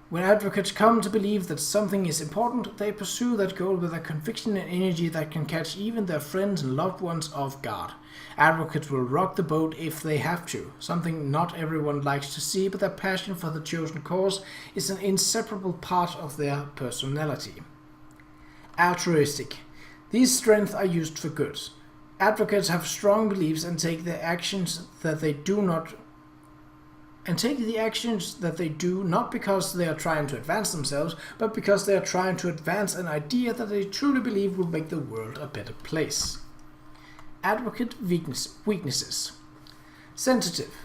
When advocates come to believe that something is important, they pursue that goal with a conviction and energy that can catch even their friends and loved ones off guard. Advocates will rock the boat if they have to, something not everyone likes to see, but their passion for the chosen cause is an inseparable part of their personality. Altruistic. These strengths are used for good. Advocates have strong beliefs and take the actions that they do not not because they are trying to advance themselves, but because they are trying to advance an idea that they truly believe will make the world a better place. Advocate weaknesses. Sensitive.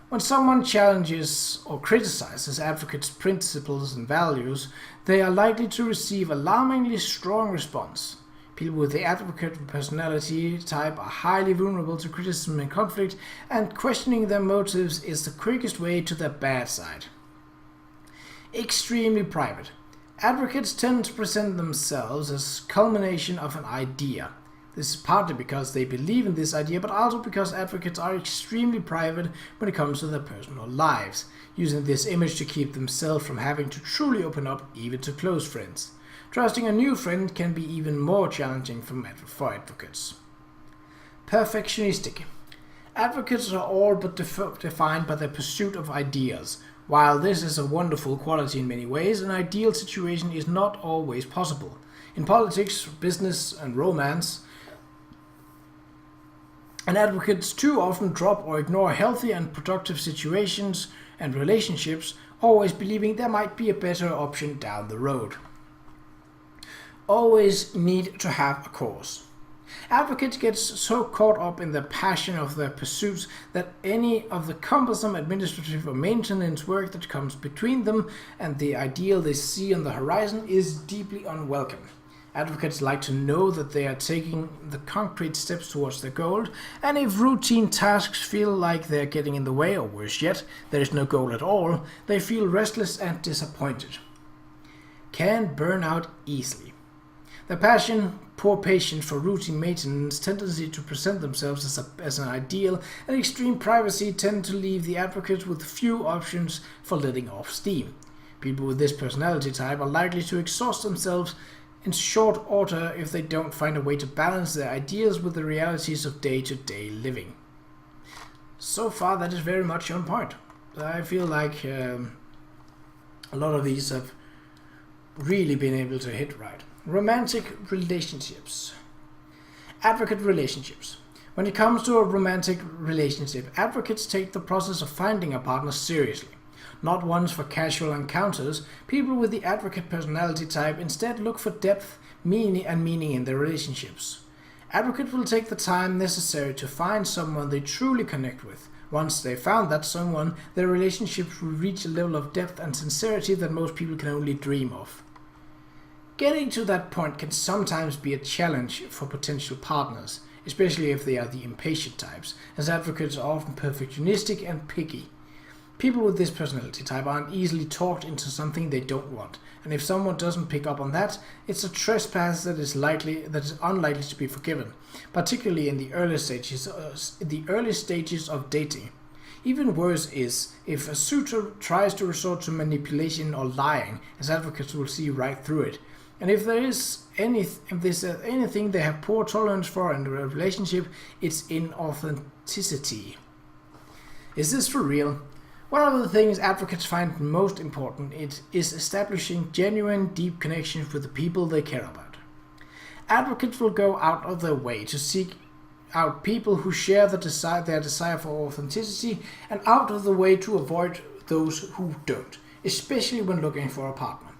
When someone challenges or criticizes advocates' principles and values, they are likely to receive alarmingly strong response. People with the advocate personality type are highly vulnerable to criticism and conflict, and questioning their motives is the quickest way to their bad side. Extremely private. Advocates tend to present themselves as culmination of an idea. This is partly because they believe in this idea, but also because advocates are extremely private when it comes to their personal lives, using this image to keep themselves from having to truly open up even to close friends. Trusting a new friend can be even more challenging for advocates. Perfectionistic. Advocates are all but defined by their pursuit of ideas. While this is a wonderful quality in many ways, an ideal situation is not always possible. In politics, business, and romance, and advocates too often drop or ignore healthy and productive situations and relationships, always believing there might be a better option down the road. Always need to have a cause. Advocates get so caught up in the passion of their pursuits that any of the cumbersome administrative or maintenance work that comes between them and the ideal they see on the horizon is deeply unwelcome. Advocates like to know that they are taking the concrete steps towards their goal, and if routine tasks feel like they're getting in the way, or worse yet, there is no goal at all, they feel restless and disappointed. Can burn out easily. Their passion, poor patience for routine maintenance, tendency to present themselves as an ideal, and extreme privacy tend to leave the advocate with few options for letting off steam. People with this personality type are likely to exhaust themselves in short order if they don't find a way to balance their ideas with the realities of day-to-day living. So far, that is very much on point. I feel like a lot of these have really been able to hit right. Romantic relationships. Advocate relationships. When it comes to a romantic relationship, advocates take the process of finding a partner seriously. Not ones for casual encounters, people with the advocate personality type instead look for depth, meaning in their relationships. Advocates will take the time necessary to find someone they truly connect with. Once they found that someone, their relationships will reach a level of depth and sincerity that most people can only dream of. Getting to that point can sometimes be a challenge for potential partners, especially if they are the impatient types, as advocates are often perfectionistic and picky. People with this personality type aren't easily talked into something they don't want, and if someone doesn't pick up on that, it's a trespass that is unlikely to be forgiven, particularly in the early stages of dating. Even worse is if a suitor tries to resort to manipulation or lying, as advocates will see right through it. And if there's anything they have poor tolerance for in a relationship, it's inauthenticity. Is this for real? One of the things advocates find most important is establishing genuine, deep connections with the people they care about. Advocates will go out of their way to seek out people who share their desire for authenticity, and out of the way to avoid those who don't, especially when looking for a partner.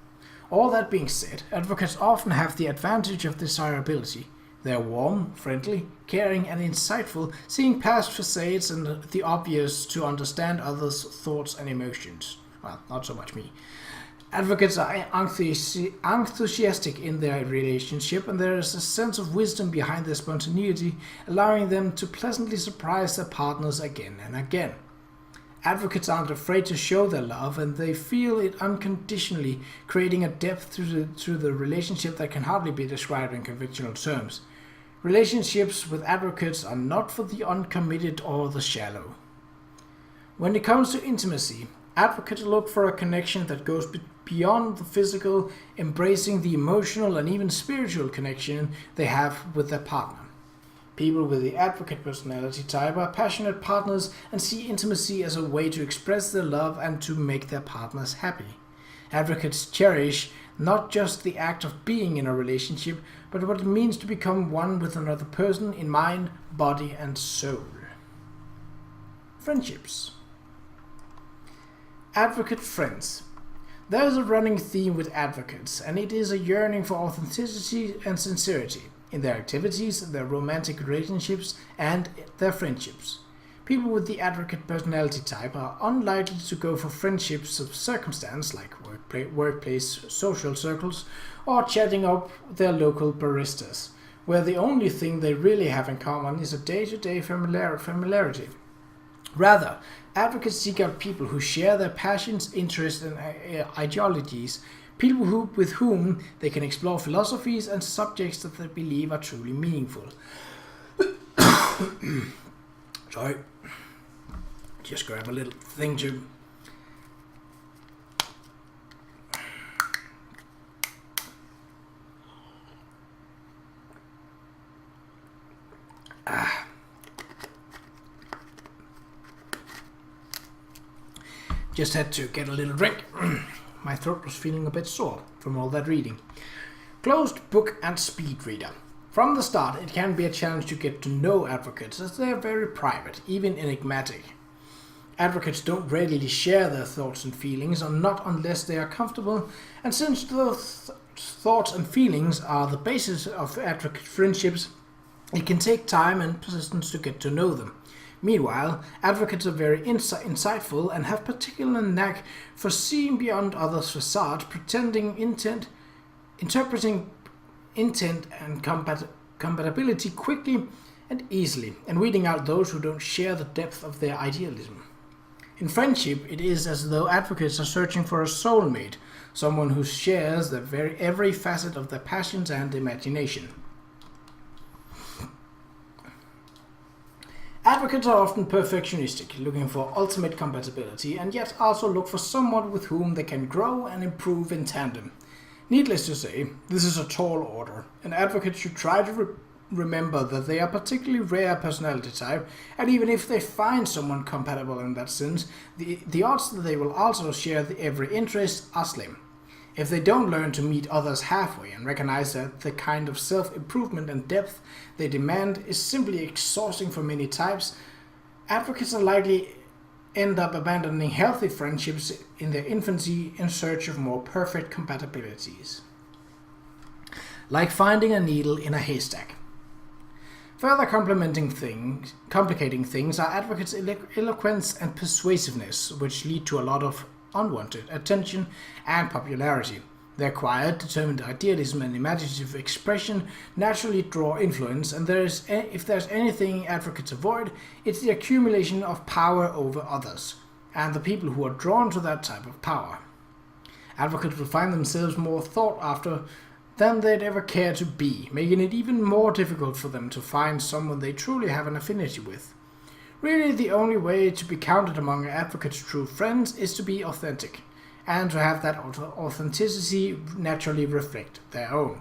All that being said, advocates often have the advantage of desirability. They are warm, friendly, caring and insightful, seeing past facades and the obvious to understand others' thoughts and emotions. Well, not so much me. Advocates are enthusiastic in their relationship, and there is a sense of wisdom behind their spontaneity, allowing them to pleasantly surprise their partners again and again. Advocates aren't afraid to show their love, and they feel it unconditionally, creating a depth to the relationship that can hardly be described in conventional terms. Relationships with advocates are not for the uncommitted or the shallow. When it comes to intimacy, advocates look for a connection that goes beyond the physical, embracing the emotional and even spiritual connection they have with their partner. People with the advocate personality type are passionate partners and see intimacy as a way to express their love and to make their partners happy. Advocates cherish not just the act of being in a relationship, but what it means to become one with another person in mind, body, and soul. Friendships. Advocate friends. There is a running theme with advocates, and it is a yearning for authenticity and sincerity in their activities, their romantic relationships, and their friendships. People with the advocate personality type are unlikely to go for friendships of circumstance like workplace social circles or chatting up their local baristas, where the only thing they really have in common is a day-to-day familiarity. Rather, advocates seek out people who share their passions, interests, and ideologies, people with whom they can explore philosophies and subjects that they believe are truly meaningful. Sorry. Just grab a little thing to... Just had to get a little drink. My throat was feeling a bit sore from all that reading. Closed book and speed reader. From the start, it can be a challenge to get to know advocates, as they are very private, even enigmatic. Advocates don't readily share their thoughts and feelings, or not unless they are comfortable, and since those thoughts and feelings are the basis of advocate friendships, it can take time and persistence to get to know them. Meanwhile, advocates are very insightful and have particular knack for seeing beyond others' facade, interpreting intent and compatibility quickly and easily, and weeding out those who don't share the depth of their idealism. In friendship, it is as though advocates are searching for a soulmate, someone who shares every facet of their passions and imagination. Advocates are often perfectionistic, looking for ultimate compatibility, and yet also look for someone with whom they can grow and improve in tandem. Needless to say, this is a tall order, and advocates should try to remember that they are a particularly rare personality type, and even if they find someone compatible in that sense, the odds that they will also share every interest are slim. If they don't learn to meet others halfway and recognize that the kind of self-improvement and depth they demand is simply exhausting for many types, advocates are likely end up abandoning healthy friendships in their infancy in search of more perfect compatibilities. Like finding a needle in a haystack. Further complicating things are advocates' eloquence and persuasiveness, which lead to a lot of unwanted attention and popularity. Their quiet, determined idealism and imaginative expression naturally draw influence, and if there's anything advocates avoid, it's the accumulation of power over others, and the people who are drawn to that type of power. Advocates will find themselves more sought after than they'd ever care to be, making it even more difficult for them to find someone they truly have an affinity with. Really, the only way to be counted among advocates' true friends is to be authentic, and to have that authenticity naturally reflect their own.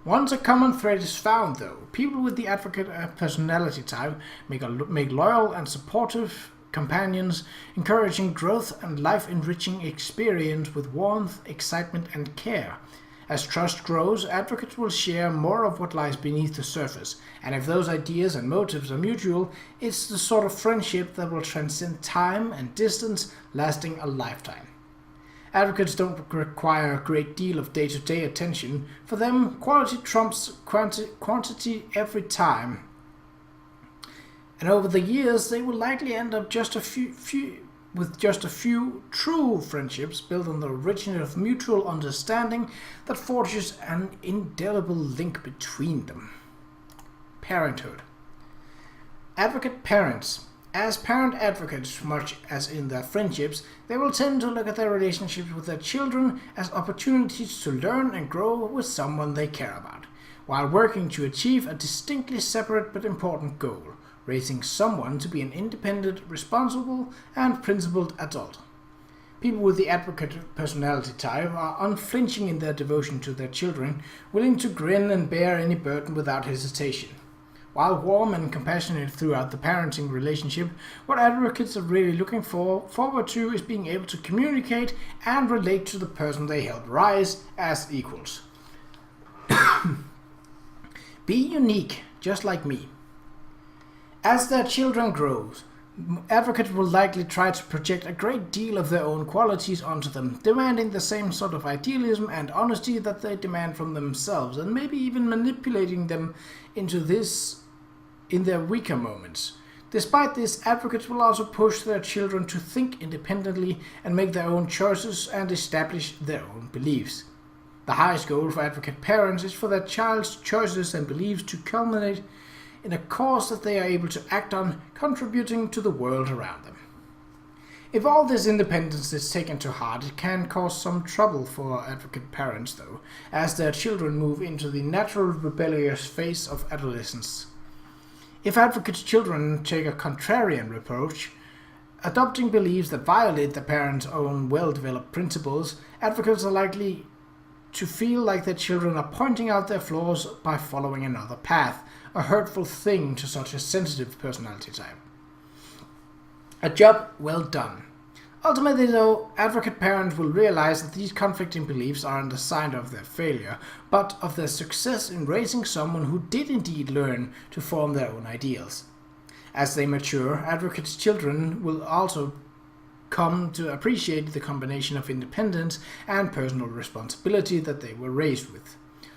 Once a common thread is found, though, people with the advocate personality type make loyal and supportive companions, encouraging growth and life-enriching experience with warmth, excitement, and care. As trust grows, advocates will share more of what lies beneath the surface, and if those ideas and motives are mutual, it's the sort of friendship that will transcend time and distance, lasting a lifetime. Advocates don't require a great deal of day-to-day attention. For them, quality trumps quantity every time. And over the years, they will likely end up with just a few true friendships built on the origin of mutual understanding that forges an indelible link between them. Parenthood. Advocate parents. As parent advocates, much as in their friendships, they will tend to look at their relationships with their children as opportunities to learn and grow with someone they care about, while working to achieve a distinctly separate but important goal: raising someone to be an independent, responsible, and principled adult. People with the advocate personality type are unflinching in their devotion to their children, willing to grin and bear any burden without hesitation. While warm and compassionate throughout the parenting relationship, what advocates are really looking forward to is being able to communicate and relate to the person they help rise as equals. Be unique, just like me. As their children grow, advocates will likely try to project a great deal of their own qualities onto them, demanding the same sort of idealism and honesty that they demand from themselves, and maybe even manipulating them into this in their weaker moments. Despite this, advocates will also push their children to think independently and make their own choices and establish their own beliefs. The highest goal for advocate parents is for their child's choices and beliefs to culminate in a cause that they are able to act on, contributing to the world around them. If all this independence is taken to heart, it can cause some trouble for advocate parents, though, as their children move into the natural rebellious phase of adolescence. If advocates' children take a contrarian approach, adopting beliefs that violate the parents' own well-developed principles, advocates are likely to feel like their children are pointing out their flaws by following another path, a hurtful thing to such a sensitive personality type. A job well done. Ultimately, though, advocate parents will realize that these conflicting beliefs aren't a sign of their failure, but of their success in raising someone who did indeed learn to form their own ideals. As they mature, advocates' children will also come to appreciate the combination of independence and personal responsibility that they were raised with.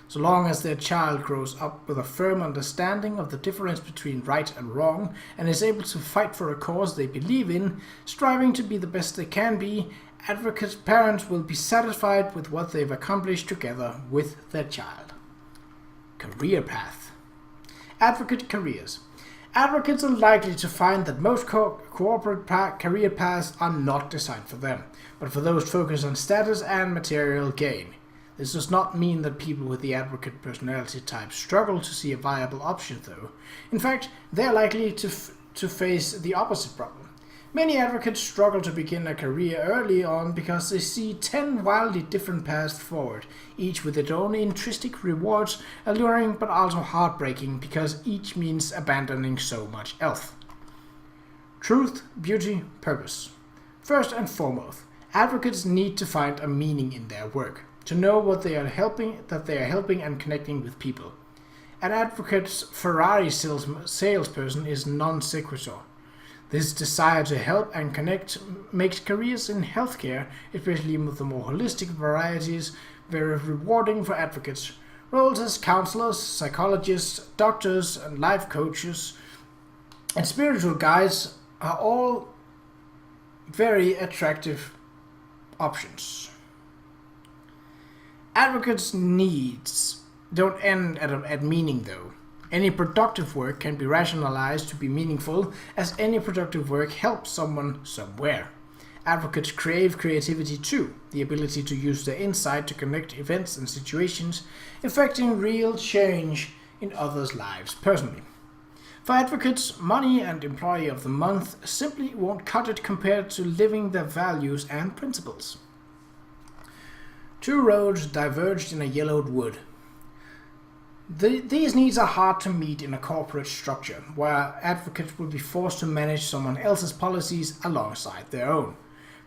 So long as their child grows up with a firm understanding of the difference between right and wrong and is able to fight for a cause they believe in, striving to be the best they can be, advocate parents will be satisfied with what they've accomplished together with their child. Career path. Advocate careers. Advocates are likely to find that most corporate career paths are not designed for them, but for those focused on status and material gain. This does not mean that people with the advocate personality type struggle to see a viable option, though. In fact, they are likely to face the opposite problem. Many advocates struggle to begin a career early on because they see 10 wildly different paths forward, each with its own intrinsic rewards, alluring but also heartbreaking because each means abandoning so much else. Truth, beauty, purpose. First and foremost, advocates need to find a meaning in their work. to know that they are helping and connecting with people. An advocate's Ferrari salesperson is non sequitur. This desire to help and connect makes careers in healthcare, especially with the more holistic varieties, very rewarding for advocates. Roles as counselors, psychologists, doctors, and life coaches, and spiritual guides are all very attractive options. Advocates' needs don't end at meaning, though. Any productive work can be rationalized to be meaningful, as any productive work helps someone somewhere. Advocates crave creativity too, the ability to use their insight to connect events and situations, effecting real change in others' lives personally. For advocates, money and employee of the month simply won't cut it compared to living their values and principles. Two roads diverged in a yellowed wood. These needs are hard to meet in a corporate structure, where advocates will be forced to manage someone else's policies alongside their own.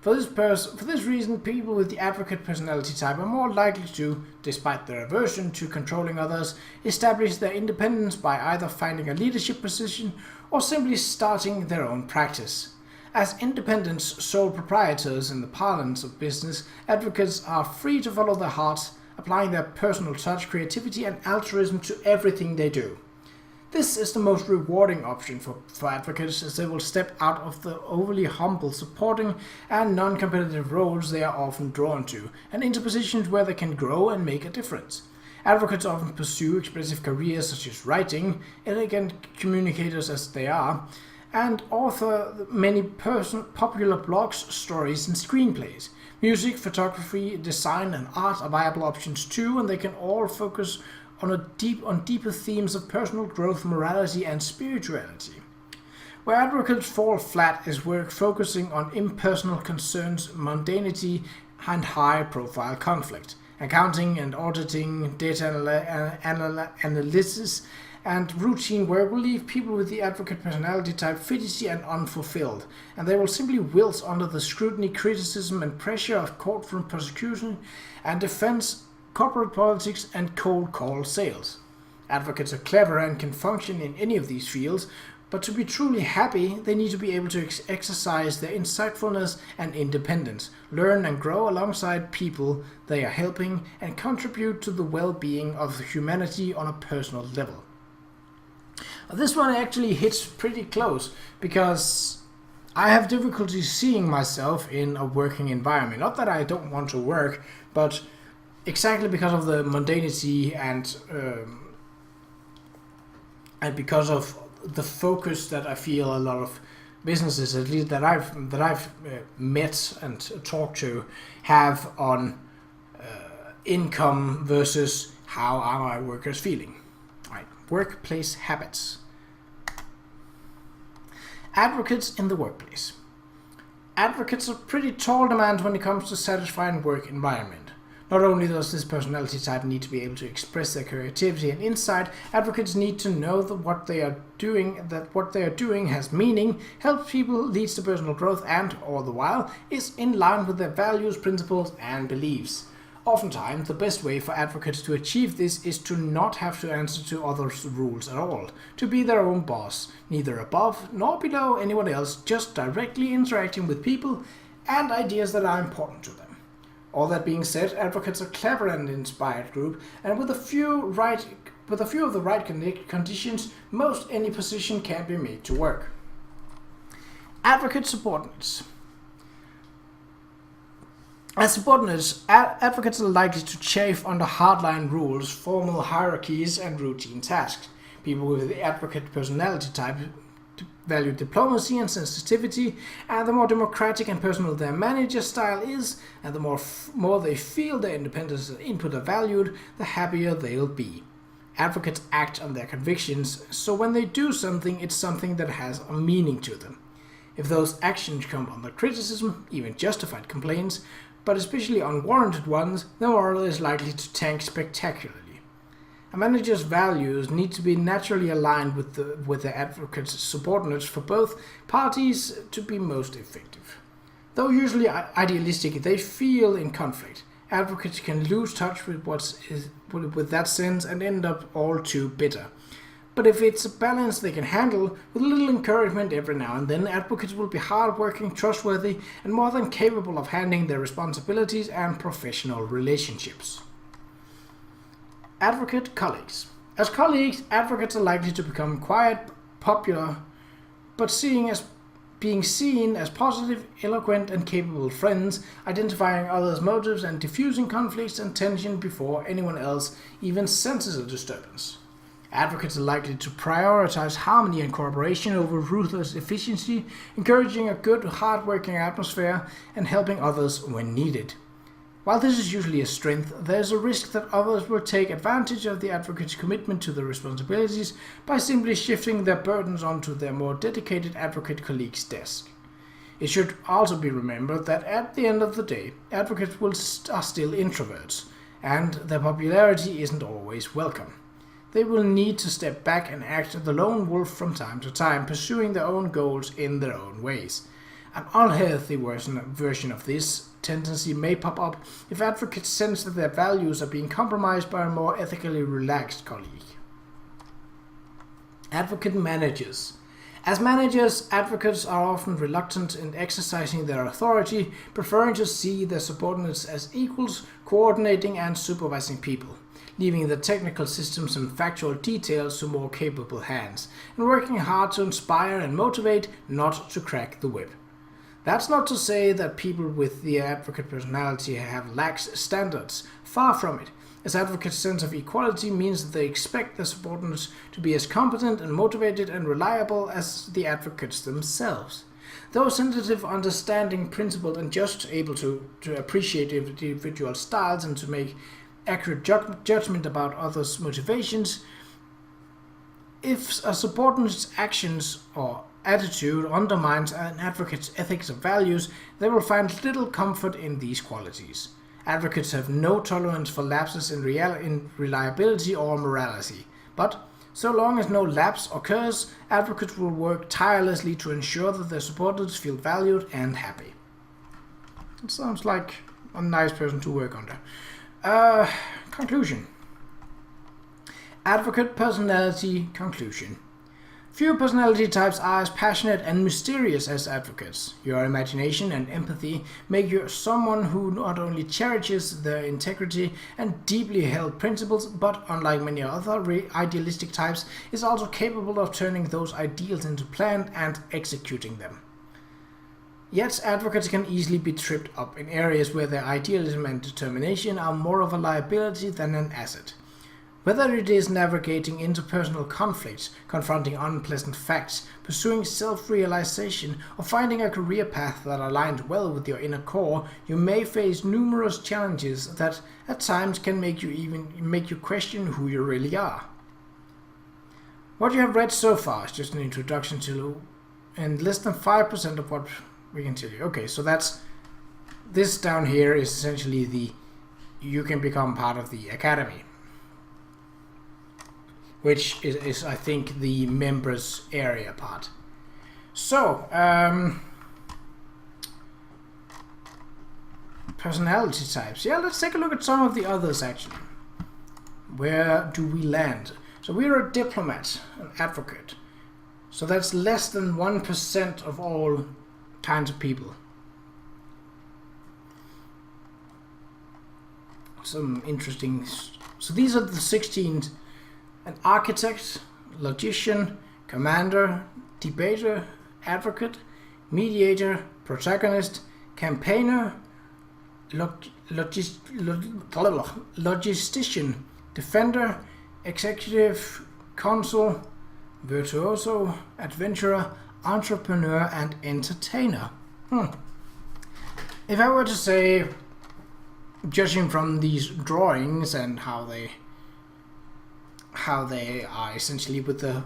For this reason, people with the advocate personality type are more likely to, despite their aversion to controlling others, establish their independence by either finding a leadership position or simply starting their own practice. As independent sole proprietors in the parlance of business, advocates are free to follow their hearts, applying their personal touch, creativity, and altruism to everything they do. This is the most rewarding option for advocates, as they will step out of the overly humble, supporting, and non-competitive roles they are often drawn to, and into positions where they can grow and make a difference. Advocates often pursue expressive careers such as writing, elegant communicators as they are, and author many popular blogs, stories, and screenplays. Music, photography, design, and art are viable options too, and they can all focus on deeper themes of personal growth, morality, and spirituality. Where advocates fall flat is work focusing on impersonal concerns, mundanity, and high-profile conflict. Accounting and auditing, data analysis, and routine work will leave people with the advocate personality type fidgety and unfulfilled, and they will simply wilt under the scrutiny, criticism, and pressure of courtroom prosecution and defense, corporate politics, and cold call sales. Advocates are clever and can function in any of these fields, but to be truly happy, they need to be able to exercise their insightfulness and independence, learn and grow alongside people they are helping, and contribute to the well-being of humanity on a personal level. This one actually hits pretty close, because I have difficulty seeing myself in a working environment. Not that I don't want to work, but exactly because of the mundanity and because of the focus that I feel a lot of businesses, at least that I've met and talked to, have on income versus how are my workers feeling. Right, workplace habits. Advocates in the workplace. Advocates are pretty tall demand when it comes to satisfying work environment. Not only does this personality type need to be able to express their creativity and insight, advocates need to know that what they are doing has meaning, helps people, leads to personal growth, and, all the while, is in line with their values, principles, and beliefs. Oftentimes, the best way for advocates to achieve this is to not have to answer to others' rules at all, to be their own boss, neither above nor below anyone else, just directly interacting with people and ideas that are important to them. All that being said, advocates are clever and inspired group, and with a few of the right conditions, most any position can be made to work. Advocate subordinates. As subordinates, advocates are likely to chafe under hardline rules, formal hierarchies, and routine tasks. People with the advocate personality type value diplomacy and sensitivity, and the more democratic and personal their manager style is, and the more they feel their independence and input are valued, the happier they'll be. Advocates act on their convictions, so when they do something, it's something that has a meaning to them. If those actions come under criticism, even justified complaints, but especially unwarranted ones, the moral is likely to tank spectacularly. A manager's values need to be naturally aligned with the advocate's subordinates for both parties to be most effective. Though usually idealistic, they feel in conflict, advocates can lose touch with with that sense and end up all too bitter. But if it's a balance they can handle, with a little encouragement every now and then, advocates will be hardworking, trustworthy, and more than capable of handling their responsibilities and professional relationships. Advocate colleagues. As colleagues, advocates are likely to become quiet, popular, but being seen as positive, eloquent, and capable friends, identifying others' motives and diffusing conflicts and tension before anyone else even senses a disturbance. Advocates are likely to prioritize harmony and cooperation over ruthless efficiency, encouraging a good, hard-working atmosphere and helping others when needed. While this is usually a strength, there is a risk that others will take advantage of the advocate's commitment to their responsibilities by simply shifting their burdens onto their more dedicated advocate colleague's desk. It should also be remembered that at the end of the day, advocates are still introverts, and their popularity isn't always welcome. They will need to step back and act the lone wolf from time to time, pursuing their own goals in their own ways. An unhealthy version of this tendency may pop up if advocates sense that their values are being compromised by a more ethically relaxed colleague. Advocate managers. As managers, advocates are often reluctant in exercising their authority, preferring to see their subordinates as equals, coordinating and supervising people, leaving the technical systems and factual details to more capable hands, and working hard to inspire and motivate, not to crack the whip. That's not to say that people with the advocate personality have lax standards. Far from it, as advocates' sense of equality means that they expect their subordinates to be as competent and motivated and reliable as the advocates themselves. Though sensitive, understanding, principled, and just able to appreciate individual styles and to make accurate judgment about others' motivations, if a subordinate's actions or attitude undermines an advocate's ethics or values, they will find little comfort in these qualities. Advocates have no tolerance for lapses in reliability or morality, but so long as no lapse occurs, advocates will work tirelessly to ensure that their subordinates feel valued and happy. It sounds like a nice person to work under. Conclusion. Advocate personality conclusion. Few personality types are as passionate and mysterious as advocates. Your imagination and empathy make you someone who not only cherishes their integrity and deeply held principles, but unlike many other idealistic types, is also capable of turning those ideals into planned and executing them. Yet advocates can easily be tripped up in areas where their idealism and determination are more of a liability than an asset. Whether it is navigating interpersonal conflicts, confronting unpleasant facts, pursuing self-realization, or finding a career path that aligns well with your inner core, you may face numerous challenges that at times can make you question who you really are. What you have read so far is just an introduction to, and less than 5% of what we can tell you. Okay, so this down here is essentially you can become part of the academy, which is I think the members area part. So, personality types. Yeah, let's take a look at some of the others actually. Where do we land? So we're a diplomat, an advocate. So that's less than 1% of all kinds of people. Some interesting. So these are the 16. An architect, logician, commander, debater, advocate, mediator, protagonist, campaigner, logistician, defender, executive, consul, virtuoso, adventurer, entrepreneur, and entertainer. If I were to say, judging from these drawings and how they are essentially with the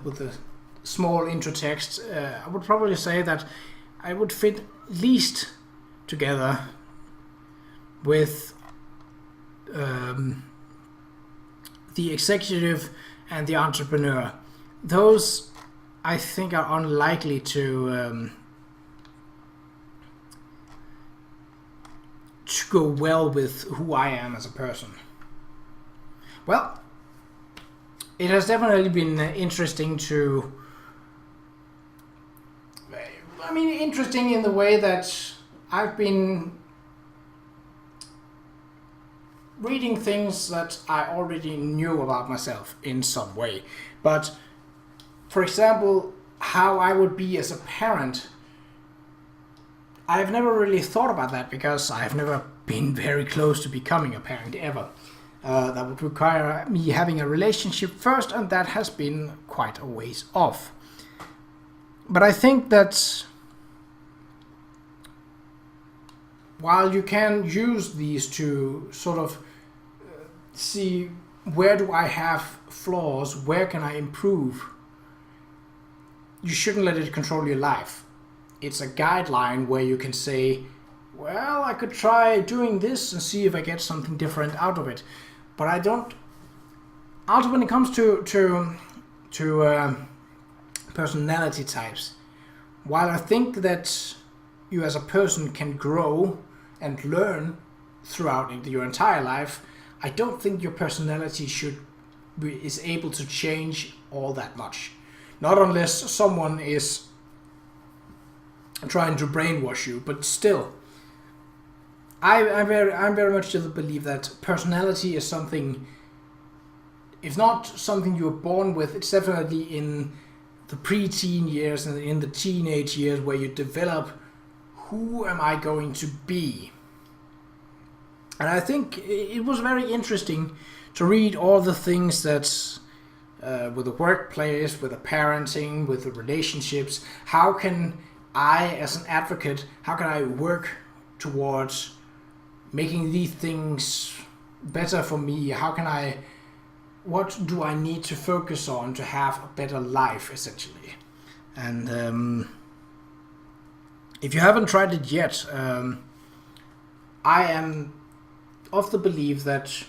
small intro text, I would probably say that I would fit least together with the executive and the entrepreneur. Those I think are unlikely to go well with who I am as a person? Well, it has definitely been interesting to... interesting in the way that I've been reading things that I already knew about myself in some way. But, for example, how I would be as a parent, I've never really thought about that because I've never been very close to becoming a parent ever. That would require me having a relationship first, and that has been quite a ways off. But I think that while you can use these to sort of see where do I have flaws, where can I improve, you shouldn't let it control your life. It's a guideline where you can say, well, I could try doing this and see if I get something different out of it. But I don't... Also, when it comes to personality types, while I think that you as a person can grow and learn throughout your entire life, I don't think your personality is able to change all that much. Not unless someone is trying to brainwash you, but still. I'm very much of the belief that personality is something, if not something you're born with, it's definitely in the pre-teen years and in the teenage years where you develop who am I going to be. And I think it was very interesting to read all the things that with the workplace, with the parenting, with the relationships, how can I as an advocate, how can I work towards making these things better for me? What do I need to focus on to have a better life, essentially? And if you haven't tried it yet, I am of the belief that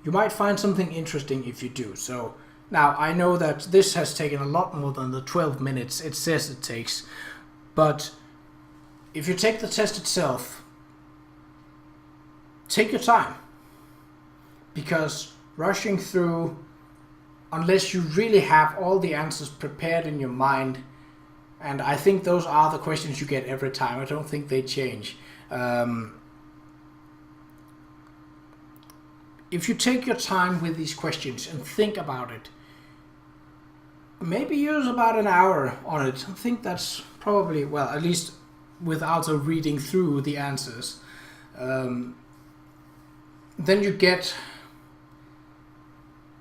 you might find something interesting if you do. So now I know that this has taken a lot more than the 12 minutes it says it takes, but if you take the test itself, take your time, because rushing through, unless you really have all the answers prepared in your mind, and I think those are the questions you get every time, I don't think they change. If you take your time with these questions and think about it, maybe use about an hour on it. I think that's probably, well, at least with also reading through the answers. Then you get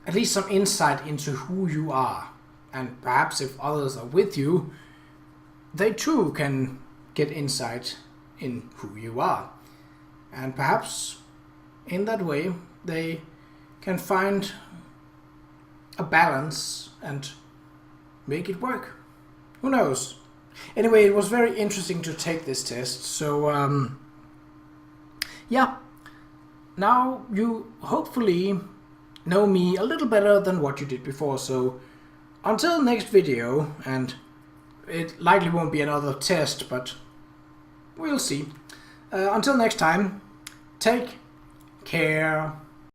at least some insight into who you are. And perhaps if others are with you, they too can get insight in who you are. And perhaps in that way, they can find a balance and make it work. Who knows? Anyway, it was very interesting to take this test. So, yeah. Now you hopefully know me a little better than what you did before. So, until next video, and it likely won't be another test, but we'll see. Until next time, take care.